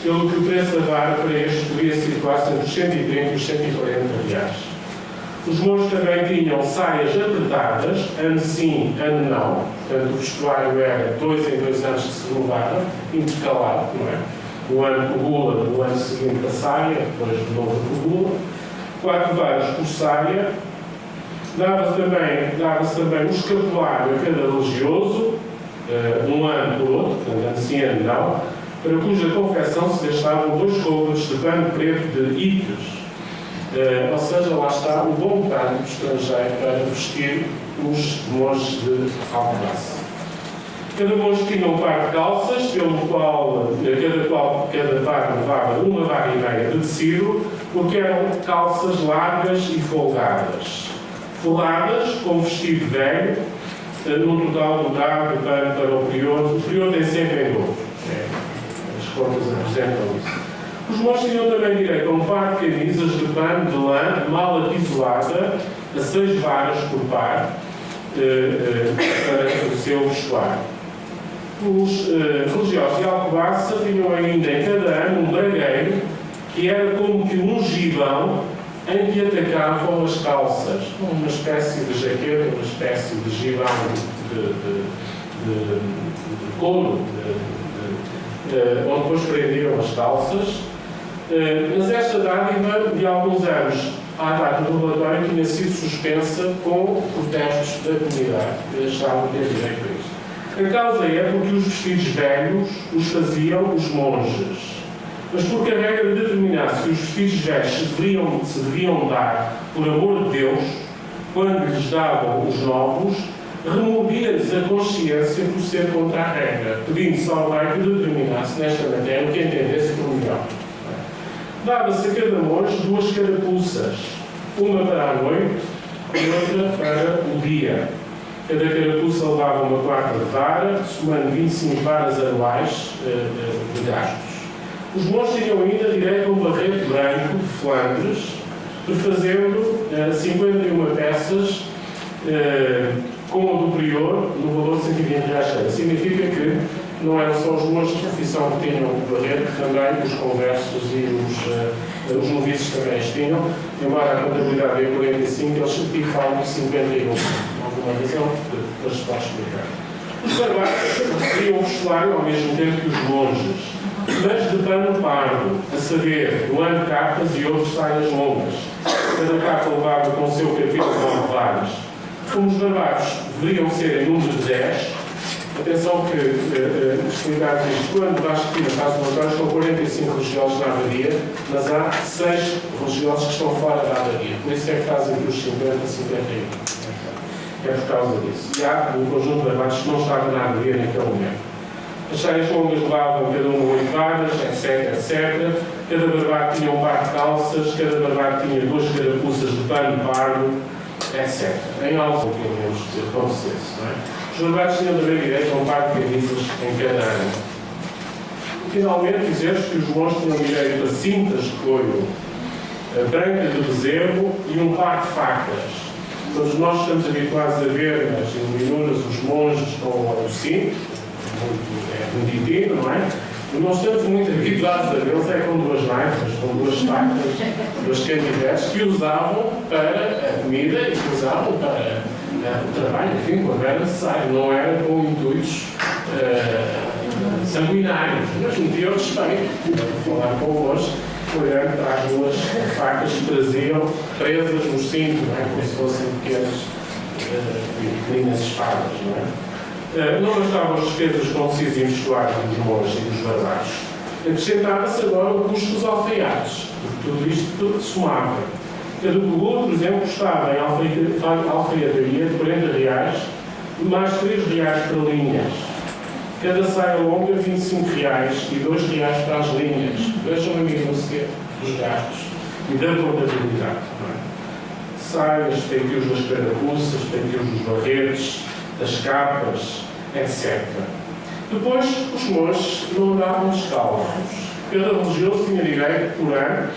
pelo que o preço da vara para estes podia situar-se entre os 130 e os 140 reais. Os monges também tinham saias apretadas, ano sim, ano não. Portanto, o vestuário era 2 em 2 anos que se renovava, intercalado, não é? O ano regula, no ano seguinte a saia, depois de novo regula. 4 varas por saia. Dava-se também um escapulário a cada religioso, um ano por outro, portanto, ano sim, ano não, para cuja confecção se gastavam 2 côvados de pano preto de ites. Ou seja, lá está o bom pano estrangeiro para vestir os monges de Alcobaça. Cada monge tinha um par de calças, pelo qual cada par levava 1 vara e meia de tecido, porque eram calças largas e folgadas. Folgadas, com vestido velho, no total do dado para o prior. O prior tem sempre em dobro. As contas apresentam isso. Os monges tinham também direito a um par de camisas de pano de lã mal apisolada, a 6 varas por par, para o seu vestuário. Os religiosos de Alcobaça tinham ainda em cada ano um bragueiro, que era como que um gibão em que atacavam as calças, uma espécie de jaqueta, uma espécie de gibão de couro, onde depois prendiam as calças. Mas esta dádiva, de alguns anos à data do relatório, tinha sido suspensa com protestos da comunidade, que achavam que havia direito a isto. A causa é porque os vestidos velhos os faziam os monges. Mas porque a regra determinasse que os vestidos velhos se deviam dar por amor de Deus, quando lhes davam os novos, removia-lhes a consciência por ser contra a regra, pedindo-se ao rei que determinasse nesta matéria o que entendesse por melhor. Dava-se a cada monge 2 carapuças, uma para a noite e outra para o dia. Cada carapuça levava uma quarta de vara, somando 25 varas anuais de gastos. Os monges tinham ainda direito a um barrete branco de Flandres, prefazendo 51 peças com o do prior, no valor de 120 reais. Significa que não eram só os monges de profissão que tinham o barrete, também os conversos e os noviços também as tinham, embora a contabilidade é 45, eles certificavam 51. Alguma razão que depois se pode explicar. Os barbados recebiam o vestuário ao mesmo tempo que os monges, mas de pano pardo, a saber, um ano de capas e outros saias longas. Cada capa levava com o seu capítulo 9 varas. Como os barbados deveriam ser em número de 10, atenção que, explicar isto, quando Vasco faz o relatório, estão 45 religiosos na abadia, mas há 6 religiosos que estão fora da abadia. Por isso é que fazem entre os 50 e 51. É por causa disso. E há um conjunto de barbados que não estava na abadia naquele momento. As saias longas levavam cada uma 8 varas, etc, etc. Cada barbado tinha um par de calças, cada barbado tinha 2 carapuças de pano pardo, etc. Em algo que menos acontecesse, não é? Os barbados tinham também direito a um par de camisas em cada ano. Finalmente, dizer-vos que os monges tinham direito a cintas de couro branca de bezerro e um par de facas. Todos nós estamos habituados a ver nas iluminuras os monges com o cinto, muito divino, não é? Mas nós estamos muito habituados a vê-los com 2 naivas, com 2 facas, 2 canivetes, que usavam para a comida e que usavam para o trabalho, enfim, quando era necessário. Não era com intuitos sanguinários, mas metiam respeito. Vou falar convosco, olhando para as 2 facas que traziam presas no cinto, não é? Como se fossem pequenas espadas, não é? Não bastavam as despesas com tecidos e vestuário dos monges e dos barbados. Acrescentava-se agora o custo dos alfaiates. Tudo isto somava. Cada coluna, por exemplo, custava em alfaiataria de 40 reais, mais 3 reais para linhas. Cada saia longa, 25 reais e 2 reais para as linhas. Vejam a minúcia dos gastos e da contabilidade. Saias, feitios das carapuças, feitios dos barretes, das capas, etc. Depois, os monges não andavam descalços. Cada religioso tinha direito, por ano,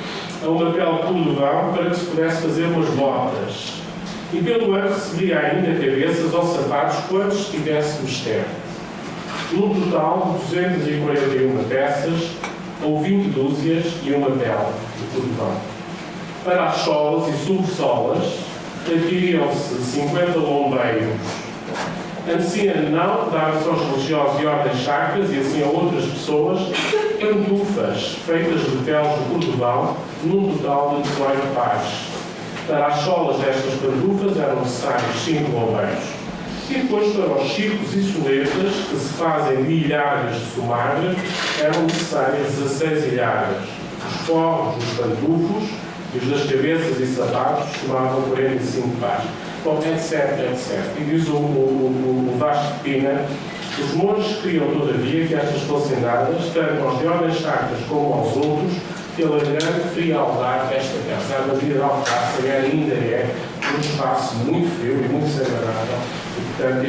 a uma pele colodão para que se pudesse fazer umas botas. E pelo ano recebia ainda cabeças ou sapatos quando estivesse no externo. num total de 241 peças, ou 20 dúzias e uma tela de cordão. Para as solas e subsolas, adquiriam-se 50 lombeiros. Assim, não davam-se aos religiosos de ordens sacras e assim a outras pessoas pantufas feitas de peles de cordão, num total de 18 pares. Para as solas destas pantufas eram necessários 5 lombeiros. E depois, para os círculos e soletas, que se fazem de ilhargas de somagra, eram necessárias 16 ilhargas. Os forros dos pantufos e os das cabeças e sapatos somavam 45 pares. Bom, etc, etc. E diz o Vasco de Pina, os monges queriam, todavia, que estas fossem dadas, tanto aos de ordens sacras como aos outros, pela grande frialdade desta casa. A Badia de Alcácer ainda é um espaço muito frio e muito desagradável, e, portanto,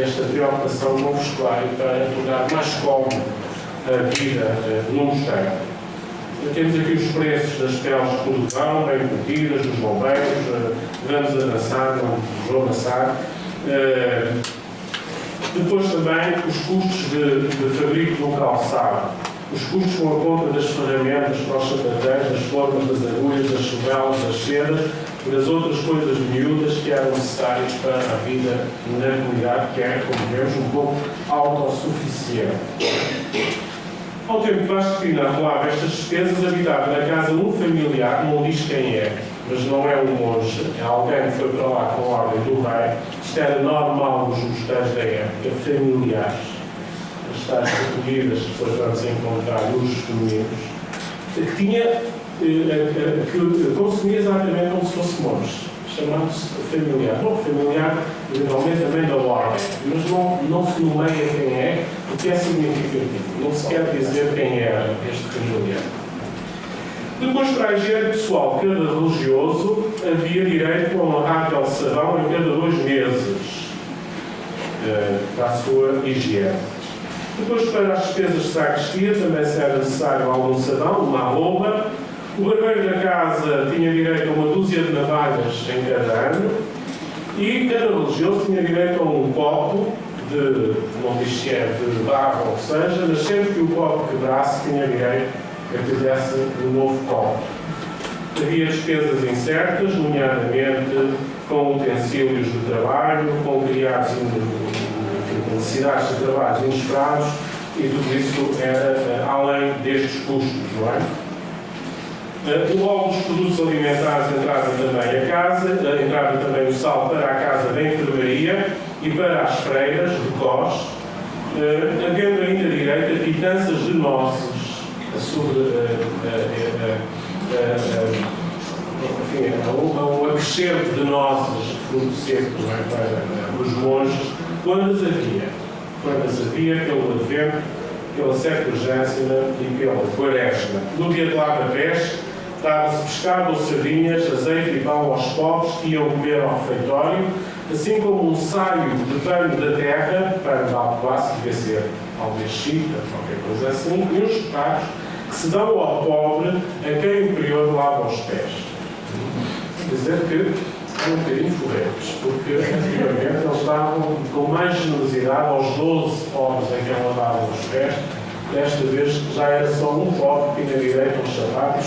esta preocupação não vos clare para tornar mais cómoda a vida no mosteiro. Temos aqui os preços das peles de cordão, bem curtidas, dos bombeiros, vamos avançar, não vou avançar. Depois também os custos de fabrico no calçado. Os custos com a compra das ferramentas para os sapateiros, das formas, das agulhas, das chovelas, das sedas e das outras coisas miúdas que eram necessárias para a vida na comunidade, que é, como vemos, um pouco autossuficiente. Ao tempo que Vasco de Pina arrolava estas despesas, habitava na casa um familiar, não diz quem é, mas não é um monge, é alguém que foi para lá com a ordem do rei. Isto era normal nos mosteiros da época, familiares. As tais recolhidas que depois vamos encontrar nos domingos, que tinha, que consumia exatamente como se fosse monge, chamado-se familiar. Bom, familiar, eventualmente também da ordem, mas não se nomeia quem é, porque é significativo. Não se quer dizer quem era este familiar. Depois, para a higiene pessoal de cada religioso, havia direito a um honorável sabão em cada 2 meses para a sua higiene. Depois, para as despesas de sacristia, também se era necessário algum sabão, uma arroba. O barbeiro da casa tinha direito a uma dúzia de navalhas em cada ano e cada religioso tinha direito a um copo não diz se é de barro ou que seja, mas sempre que o copo quebrasse tinha direito a que lhe desse um novo copo. Havia despesas incertas, nomeadamente com utensílios de trabalho, com criados necessidades de trabalhos inesperados, e tudo isso era além destes custos, não é? Logo, os produtos alimentares entravam também a casa, entrava também o sal para a casa da enfermaria e para as freiras de Cós, havendo ainda direito a pitanças de nozes, o acrescento de nozes, fruto seco, para os monges, quando as havia pelo Advento, pela Septuagésima e pela Quaresma. No dia de lava-pés, dava-se pescado ou sardinhas, azeite e pão aos pobres que iam comer ao refeitório, assim como um saio de pano da terra, pano de alcobaça, que devia ser talvez chita, qualquer coisa assim, e uns pratos que se dão ao pobre a quem o prior lava os pés. Quer dizer que é um bocadinho forretos, porque antigamente eles davam com mais generosidade aos 12 pobres em quem lavavam os pés. Desta vez já era só um pobre que tinha direito aos sapatos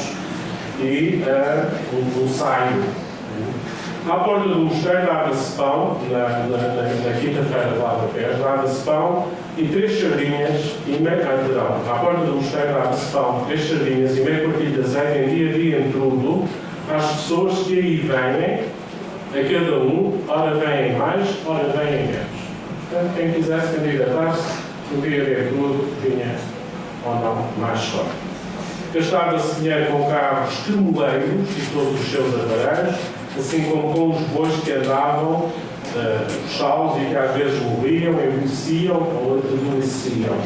e um saio. À porta do mosteiro dava-se pão, na quinta-feira de lava-pés, dava-se pão e 3 sardinhas e à porta do mosteiro dava-se pão, 3 sardinhas e meio quartilho de azeite em dia em tudo, às pessoas que aí vêm, a cada um, ora vêm mais, ora vêm menos. Portanto, quem quisesse candidatar-se, podia ver tudo, vinha ou não mais sorte. Gastava-se dinheiro com carros tremoleiros e todos os seus aparelhos, assim como com os bois que andavam, os salos e que às vezes morriam, envelheciam ou adormeciam.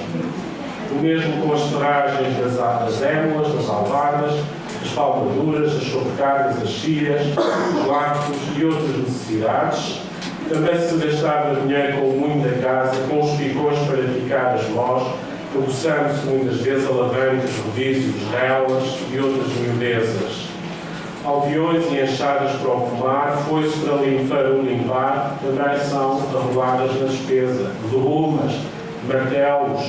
O mesmo com as ferragens das émulas, das albardas, as palmaduras, as sobrecargas, as cias, os lactos e outras necessidades. Também se gastava dinheiro com o moinho da casa, com os picões para picar as mós, cobiçando-se muitas vezes alavancas, rodízios, relas e outras miudezas. Alviões e enxadas para o pomar, foices para o limpar, também são arroladas na despesa. Verrumas, martelos,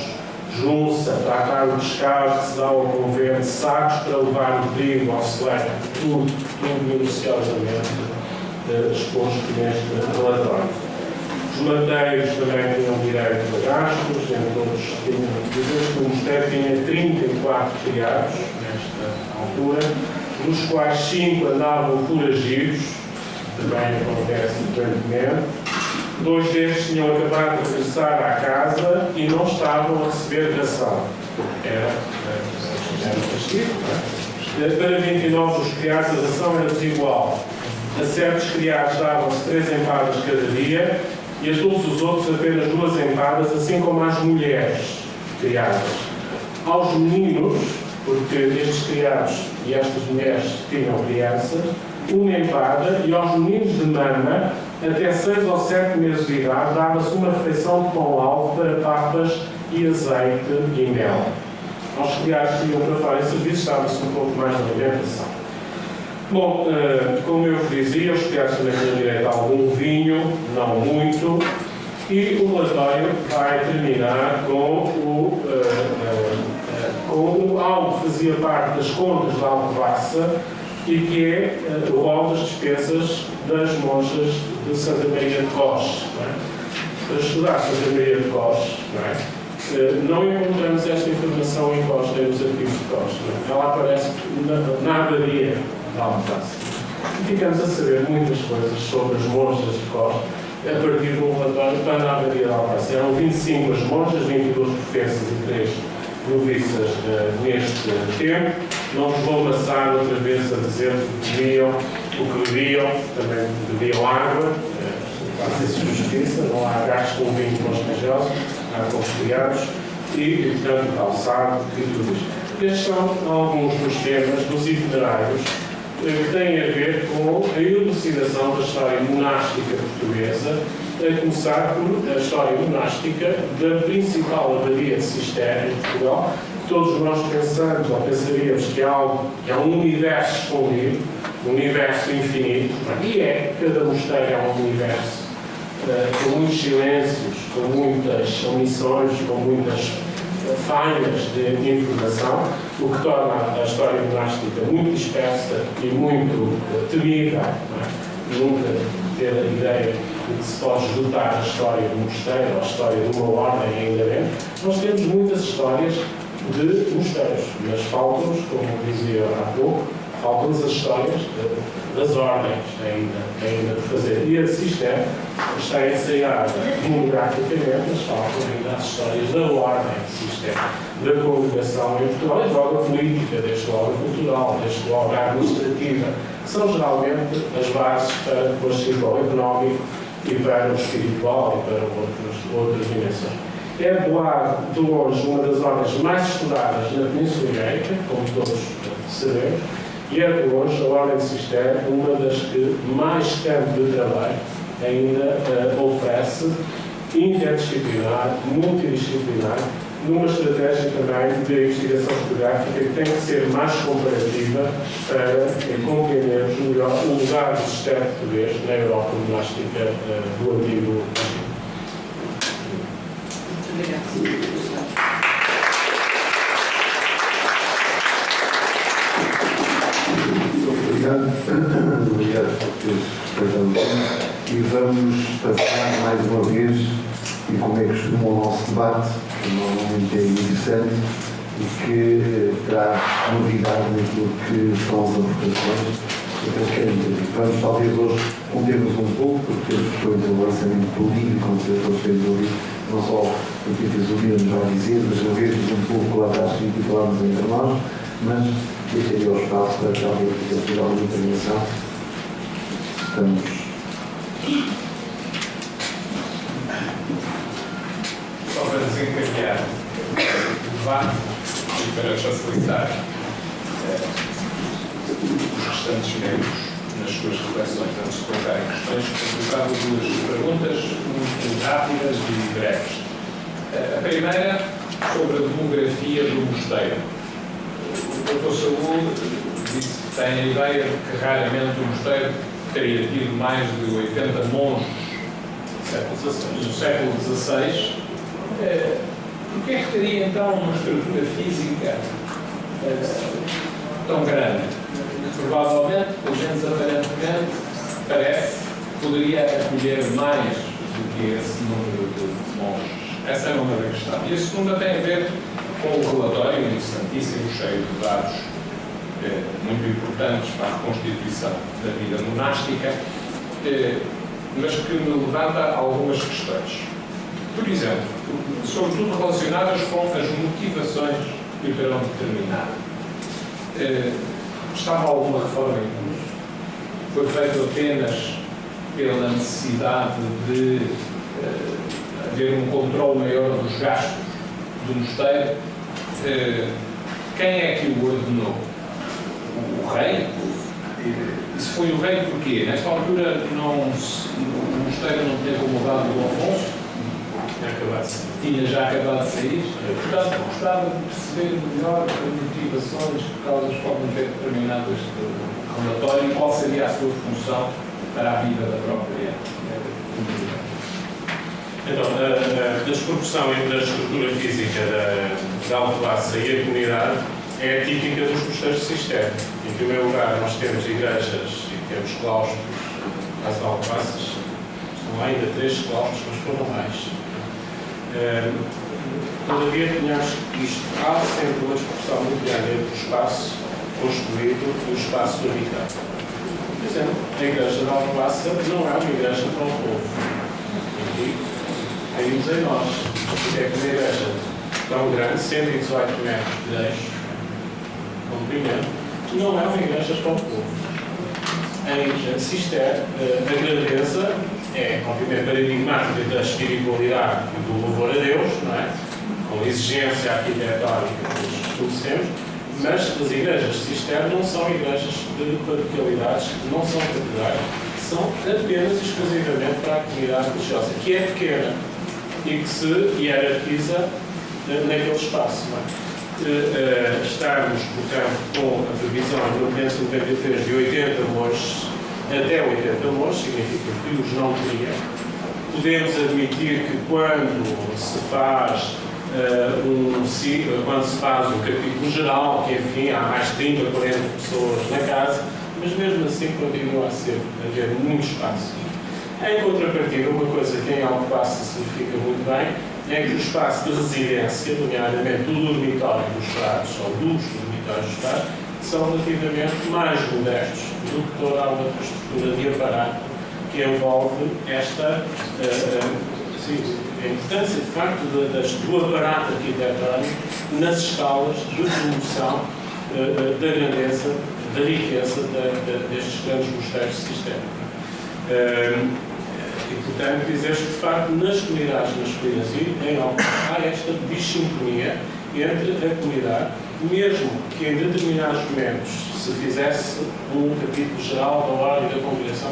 junça para atar o descargo que se dá ao convento, sacos para levar o trigo ao celeiro, tudo minuciosamente exposto neste relatório. Os manteiros também tinham direito a gastos, todos tinham, que o mosteiro tinha 34 criados nesta altura, dos quais 5 andavam foragidos, também acontece frequentemente. 2 destes tinham acabado de regressar à casa e não estavam a receber ração. Era castigo. Para 29 dos criados, a ração era desigual. A certos criados davam-se 3 empadas cada dia e a todos os outros apenas 2 empadas, assim como às mulheres criadas. Aos meninos, porque estes criados e estas mulheres tinham crianças, 1 empada, e aos meninos de mama, até 6 ou 7 meses de idade, dava-se uma refeição de pão alto para papas e azeite e mel. Aos criados que iam para fora em serviço, dava-se um pouco mais de alimentação. Bom, como eu vos dizia, os criados também tinham direito a algum vinho, não muito, e o relatório vai terminar com algo que fazia parte das contas da Alcobaça e que é o rol das despesas das monjas de Santa Maria de Cós. Para estudar Santa Maria de Cós, não encontramos esta informação em Cós, nem nos arquivos de Cós. Ela aparece na abadia da Alcobaça. E ficamos a saber muitas coisas sobre as monjas de Cós a partir de um relatório para a abadia da Alcobaça. Eram 25 as monjas, 22 professas e 3 noviças neste tempo. Não vos vou amassar outra vez a dizer o que comiam, o que bebiam, também bebiam água, faz-se justiça, não há gastos com vinho com os religiosos, há com os criados, e portanto calçado e tudo isto. Estes são alguns dos temas dos itinerários que têm a ver com a elucidação da história monástica portuguesa, a começar por a história monástica da principal abadia de Cister em Portugal. Todos nós pensamos ou pensaríamos que há um universo escondido, um universo infinito, e cada mosteiro é um universo com muitos silêncios, com muitas omissões, com muitas falhas de informação, o que torna a história monástica muito dispersa e muito temível. Nunca ter a ideia de que se pode esgotar a história de um mosteiro ou a história de uma ordem ainda bem. Nós temos muitas histórias de mosteiros, mas faltam-nos, como dizia há pouco, faltam-nos as histórias das ordens ainda de fazer. E a Cister está ensaiada monograficamente, mas faltam ainda as histórias da ordem de Cister, da congregação em Portugal, desde logo a política, desde logo a cultural, desde logo a administrativa, que são geralmente as bases para depois seguir para o económico e para o espiritual e para outras dimensões. É de longe uma das ordens mais estudadas na Península Ibérica, como todos sabemos, e é de longe a Ordem de Cister uma das que mais campo de trabalho ainda oferece, interdisciplinar, multidisciplinar, numa estratégia também de investigação fotográfica que tem que ser mais comparativa para compreendermos melhor o lugar do Cister português na Europa monástica do Antigo. Obrigado por teres feito. E vamos passar mais uma vez, e como é que costuma o nosso debate, que normalmente é interessante e que traz novidade naquilo que são as aportações. Vamos talvez hoje conter-nos um pouco, porque temos depois o lançamento do livro, como todos temos ouvido, não só o que a filosofia nos vai dizer, mas a ver-nos um pouco lá está escrito e falarmos entre nós, mas deixaria o espaço para talvez fazer alguma intervenção. Estamos. Só para desencadear o debate e para facilitar os restantes membros nas suas reflexões antes de colocarem questões, colocava 2 perguntas muito rápidas e breves. A primeira, sobre a demografia do mosteiro. O Dr. Saúl disse que tem a ideia de que raramente o mosteiro teria tido mais de 80 monges no século XVI, Porquê é que teria então uma estrutura física tão grande? Que provavelmente, pelo menos aparentemente, parece que poderia acolher mais do que esse número de monges. Essa é uma primeira questão. E a segunda tem a ver com o relatório interessantíssimo, cheio de dados muito importantes para a reconstituição da vida monástica, mas que me levanta algumas questões. Por exemplo, sobretudo relacionadas com as motivações que o terão determinado. Estava alguma reforma em curso? Foi feito apenas pela necessidade de haver um controle maior dos gastos do mosteiro? Quem é que o ordenou? O rei? E se foi o rei, porquê? Nesta altura o mosteiro não tinha acomodado o Afonso? Tinha já acabado de sair. Portanto, gostava de perceber melhor as motivações, que causas podem ter determinado este relatório e qual seria a sua função para a vida da própria comunidade. Então, a desproporção entre a estrutura física da Alcobaça e a comunidade é típica dos mosteiros de Cisterna. Em primeiro lugar, nós temos igrejas e temos claustros, no caso de Alcobaças, estão lá ainda 3 claustros, mas foram mais. Todavia, há sempre uma discussão muito grande entre o espaço construído e o espaço habitado. Por exemplo, a igreja de Alcobaça não é uma igreja para o povo. Aqui, caímos em nós. Porque é que uma igreja tão grande, 118 metros de eixo, comprimento, não é uma igreja para o povo. Em Cisterna, a grandeza é, obviamente, paradigmática da espiritualidade e do louvor a Deus, não é? Com a exigência arquitetónica que nós estabelecemos, mas as igrejas de Cisterna não são igrejas de paroquialidades, não são catedrais, são apenas e exclusivamente para a comunidade religiosa, que é pequena e que se hierarquiza naquele espaço. Não é? Estamos, portanto, com a previsão do Ordem 93 de 80 monges, até 80 monges, significa que os não teria. Podemos admitir que quando se faz um capítulo geral, que enfim há mais de 30, 40 pessoas na casa, mas mesmo assim continua a haver muito espaço. Em contrapartida, uma coisa que em Alcobaça se verifica muito bem é que o espaço de residência, nomeadamente do dormitório dos frades, ou dos dormitórios dos frades, são relativamente mais modestos do que toda a outra estrutura de aparato que envolve esta a importância, de facto, do aparato arquitetónico nas escalas de promoção da grandeza, da riqueza destes grandes mosteiros de sistema. E, portanto, dizer-se que, de facto, nas comunidades masculinas e em Alcobaça há esta dissincronia entre a comunidade, mesmo que em determinados momentos se fizesse um capítulo geral da ordem da congregação,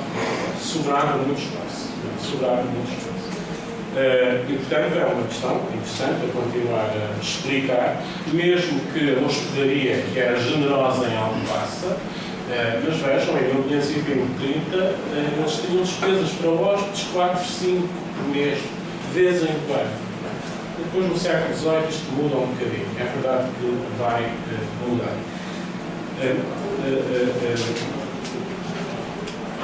sobrava muito espaço. E, portanto, é uma questão interessante a continuar a explicar, mesmo que a hospedaria, que era generosa em Alcobaça, mas vejam, em 1920-30, eles tinham despesas para hóspedes 4, 5 por mês, de vez em quando. Depois, no século XVIII, isto muda um bocadinho. É verdade que vai mudar.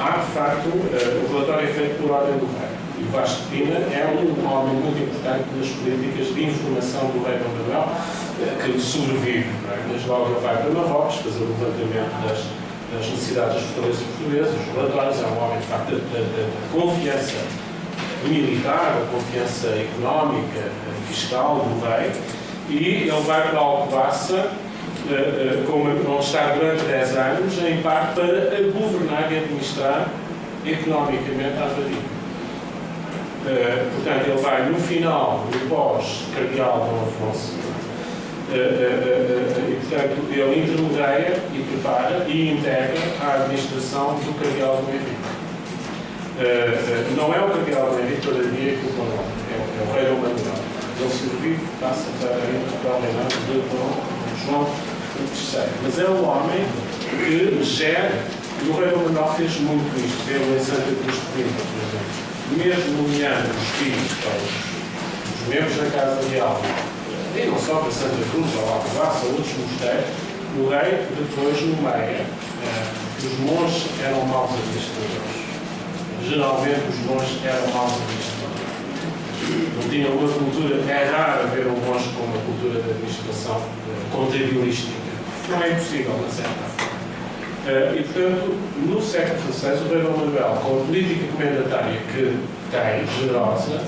Há, de facto, o relatório é feito por ordem do rei. E o Vasco de Pina é um homem muito importante nas políticas de informação do rei Dom Manuel, que sobrevive. Mas logo ele vai para Marrocos fazer o levantamento das necessidades das fortalezas portuguesas. Os relatórios é um homem, de facto, da confiança militar, da confiança económica, fiscal do rei, e ele vai para Alcobaça, onde está durante 10 anos, em parte para governar e administrar economicamente a abadia. Portanto, ele vai no final do pós-cardeal Dom Afonso, e portanto ele intermedia e prepara e integra a administração do cardeal Dom Henrique. Não é o cardeal Dom Henrique todavia que o Dom, é o rei Dom Manuel. Ele sobrevive, passa para o reinado de Dom João III. Mas é um homem que gera, e o rei Dom Manuel fez muito isto, pelo em Santa Cruz de Coimbra, por exemplo. Mesmo nomeando os filhos para os membros da Casa Real, e não só para Santa Cruz, ou Alcobaça, ou outros mosteiros, o rei depois nomeia que os monges eram maus administradores. Geralmente os monges eram maus administradores. Não tinham uma cultura, é raro ver um monge com uma cultura de administração contabilística. Não é impossível, na certa. E, portanto, no século XVI, o rei Dom Manuel, com a política comendatária que tem, generosa,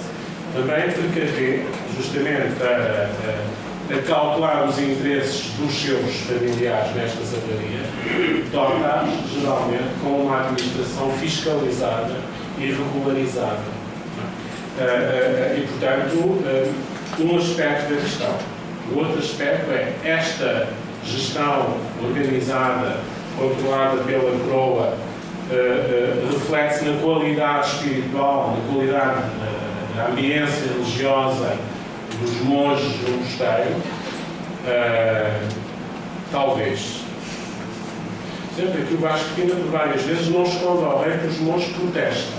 também precavê, justamente para calcular os interesses dos seus familiares nestas avarias, torna-as, geralmente, com uma administração fiscalizada e regularizada. E, portanto, um aspecto da questão. O outro aspecto é esta gestão organizada, controlada pela coroa, reflete-se na qualidade espiritual, na qualidade da ambiência religiosa dos monges do mosteiro. Talvez. Sempre que o Vasco Pina, por várias vezes, não esconde ao rei que os monges protestam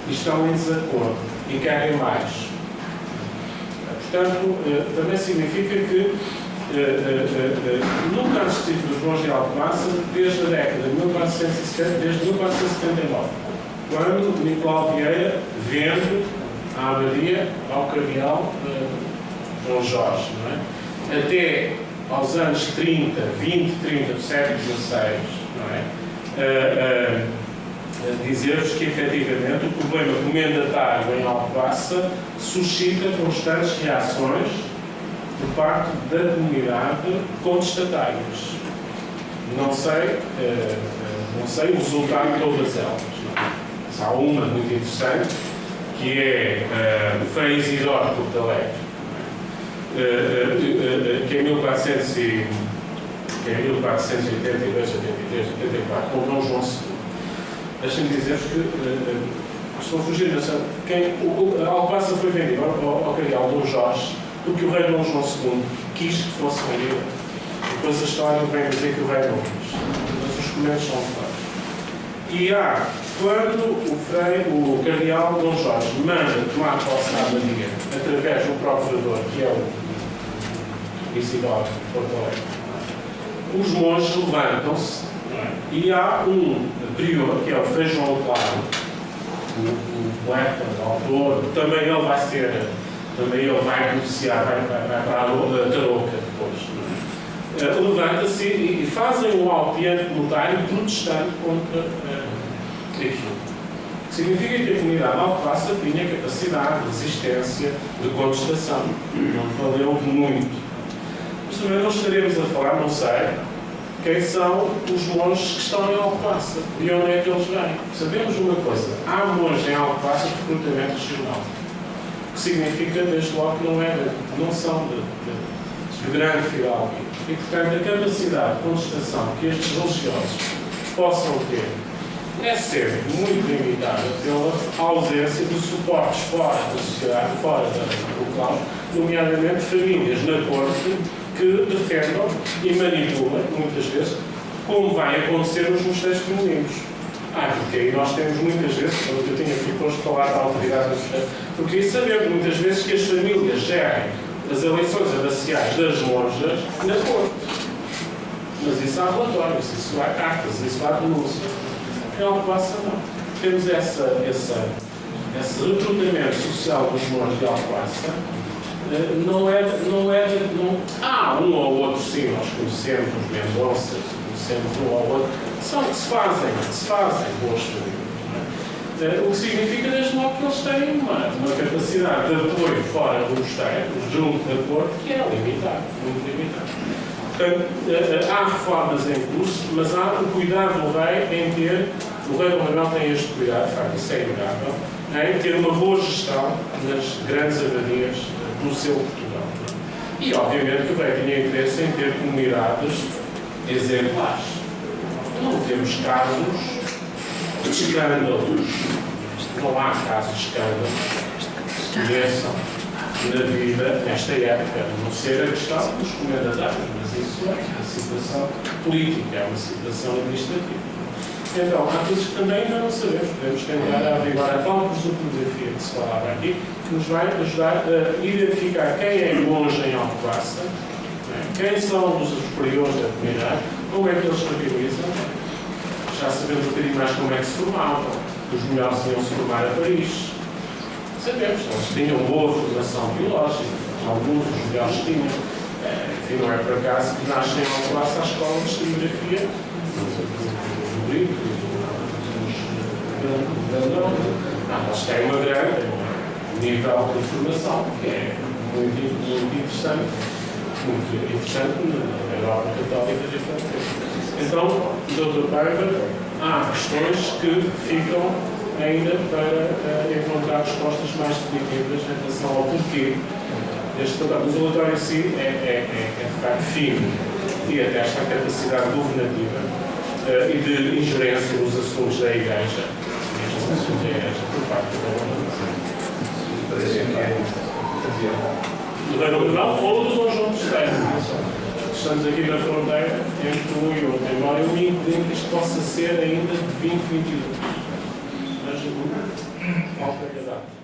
e estão em desacordo e querem mais. Portanto, também significa que no caso específico dos monges de Alcobaça, desde a década de 1470, desde 1479, quando Nicolau Vieira vende a abadia ao cardeal Dom Jorge, não é? Até aos anos 30, 20, 30 do século XVI, não é? Dizer-vos que, efetivamente, o problema comendatário em Alcobaça suscita constantes reações por parte da comunidade contestatárias. Não sei o resultado de todas elas. Não. Há uma muito interessante, que é o Frei Isidoro de Porto Alegre, que em 1482, 83, 84, com Dom João II. Deixem-me dizer-vos que estou a fugir dessa. A Alcobaça foi vendida ao cardeal Dom Jorge porque o rei Dom João II quis que fosse vendido. Depois a história vem dizer que o rei não quis. Mas os documentos são claros. E há, quando o cardeal Dom Jorge manda tomar posse da abadia através do procurador, que é o Isidoro de Porto Alegre, os monges levantam-se e há um prior, que é o Frei João Claro, o poeta, o autor, também ele vai negociar, vai para a Tarouca depois. Levanta-se e fazem um audiente notário protestante contra aquilo. Significa que a comunidade Alcobaça tinha capacidade, resistência, de contestação. Não valeu muito. Mas também não estaremos a falar, não sei, quem são os monges que estão em Alcobaça e onde é que eles vêm. Sabemos uma coisa, há monges em Alcobaça de recrutamento regional, que significa, desde logo, que não são de grande fidalguia. E, portanto, a capacidade de contestação que estes religiosos possam ter é sempre muito limitada pela ausência de suportes fora da sociedade, fora da local, nomeadamente famílias na corte que defendam e manipulam, muitas vezes, como vai acontecer nos mosteiros femininos. Porque aí nós temos muitas vezes, como eu tinha aqui posto falar da autoridade do mosteiro, porque isso sabemos muitas vezes que as famílias gerem as eleições abaciais das monjas na corte. Mas isso há relatórios, isso há cartas, isso há denúncias. Em Alcobaça não. Temos esse recrutamento social dos monges de Alcobaça. Há um ou outro, sim, nós conhecemos os Mendonças, conhecemos um ou outro, são que se fazem boas famílias. O que significa, desde logo, que eles têm uma capacidade de apoio fora do mosteiro, junto da corte, que é limitada, muito limitada. Portanto, há reformas em curso, mas há o cuidado do rei em ter, o rei Dom Manuel tem este cuidado, de facto, isso é inegável, em ter uma boa gestão nas grandes abadias do seu Portugal. E, obviamente, que o rei tinha interesse em ter comunidades exemplares. Não temos casos de escândalos. Não há casos de escândalos que se conheçam na vida nesta época, a não ser a questão dos comendatários, mas isso é uma situação política, é uma situação administrativa. Então, há coisas que também ainda não sabemos. Podemos tentar averiguar a tal prosopografia que se falava aqui, que nos vai ajudar a identificar quem é monge em Alcobaça, quem são os superiores da comunidade, como é que eles se realizam. Já sabemos um bocadinho mais como é que se formavam. Os melhores iam se formar a Paris. Sabemos, eles tinham boa formação biológica, alguns dos melhores tinham. Enfim, não é por acaso que nascem em Alcobaça a escola de historiografia do Brito, eles têm uma grande nível de formação, que é muito interessante na Europa Católica de França. Então, Dr. Paiva, há questões que ficam ainda para encontrar respostas mais definitivas em relação ao porquê deste trabalho. Mas o relatório em si é de facto fino e até esta capacidade governativa e de ingerência nos assuntos da Igreja, por parte da Não, ou do Dom João III. Estamos aqui na fronteira entre um e outro, embora eu me imagine que isto possa ser ainda de 2022. Mas falta a data.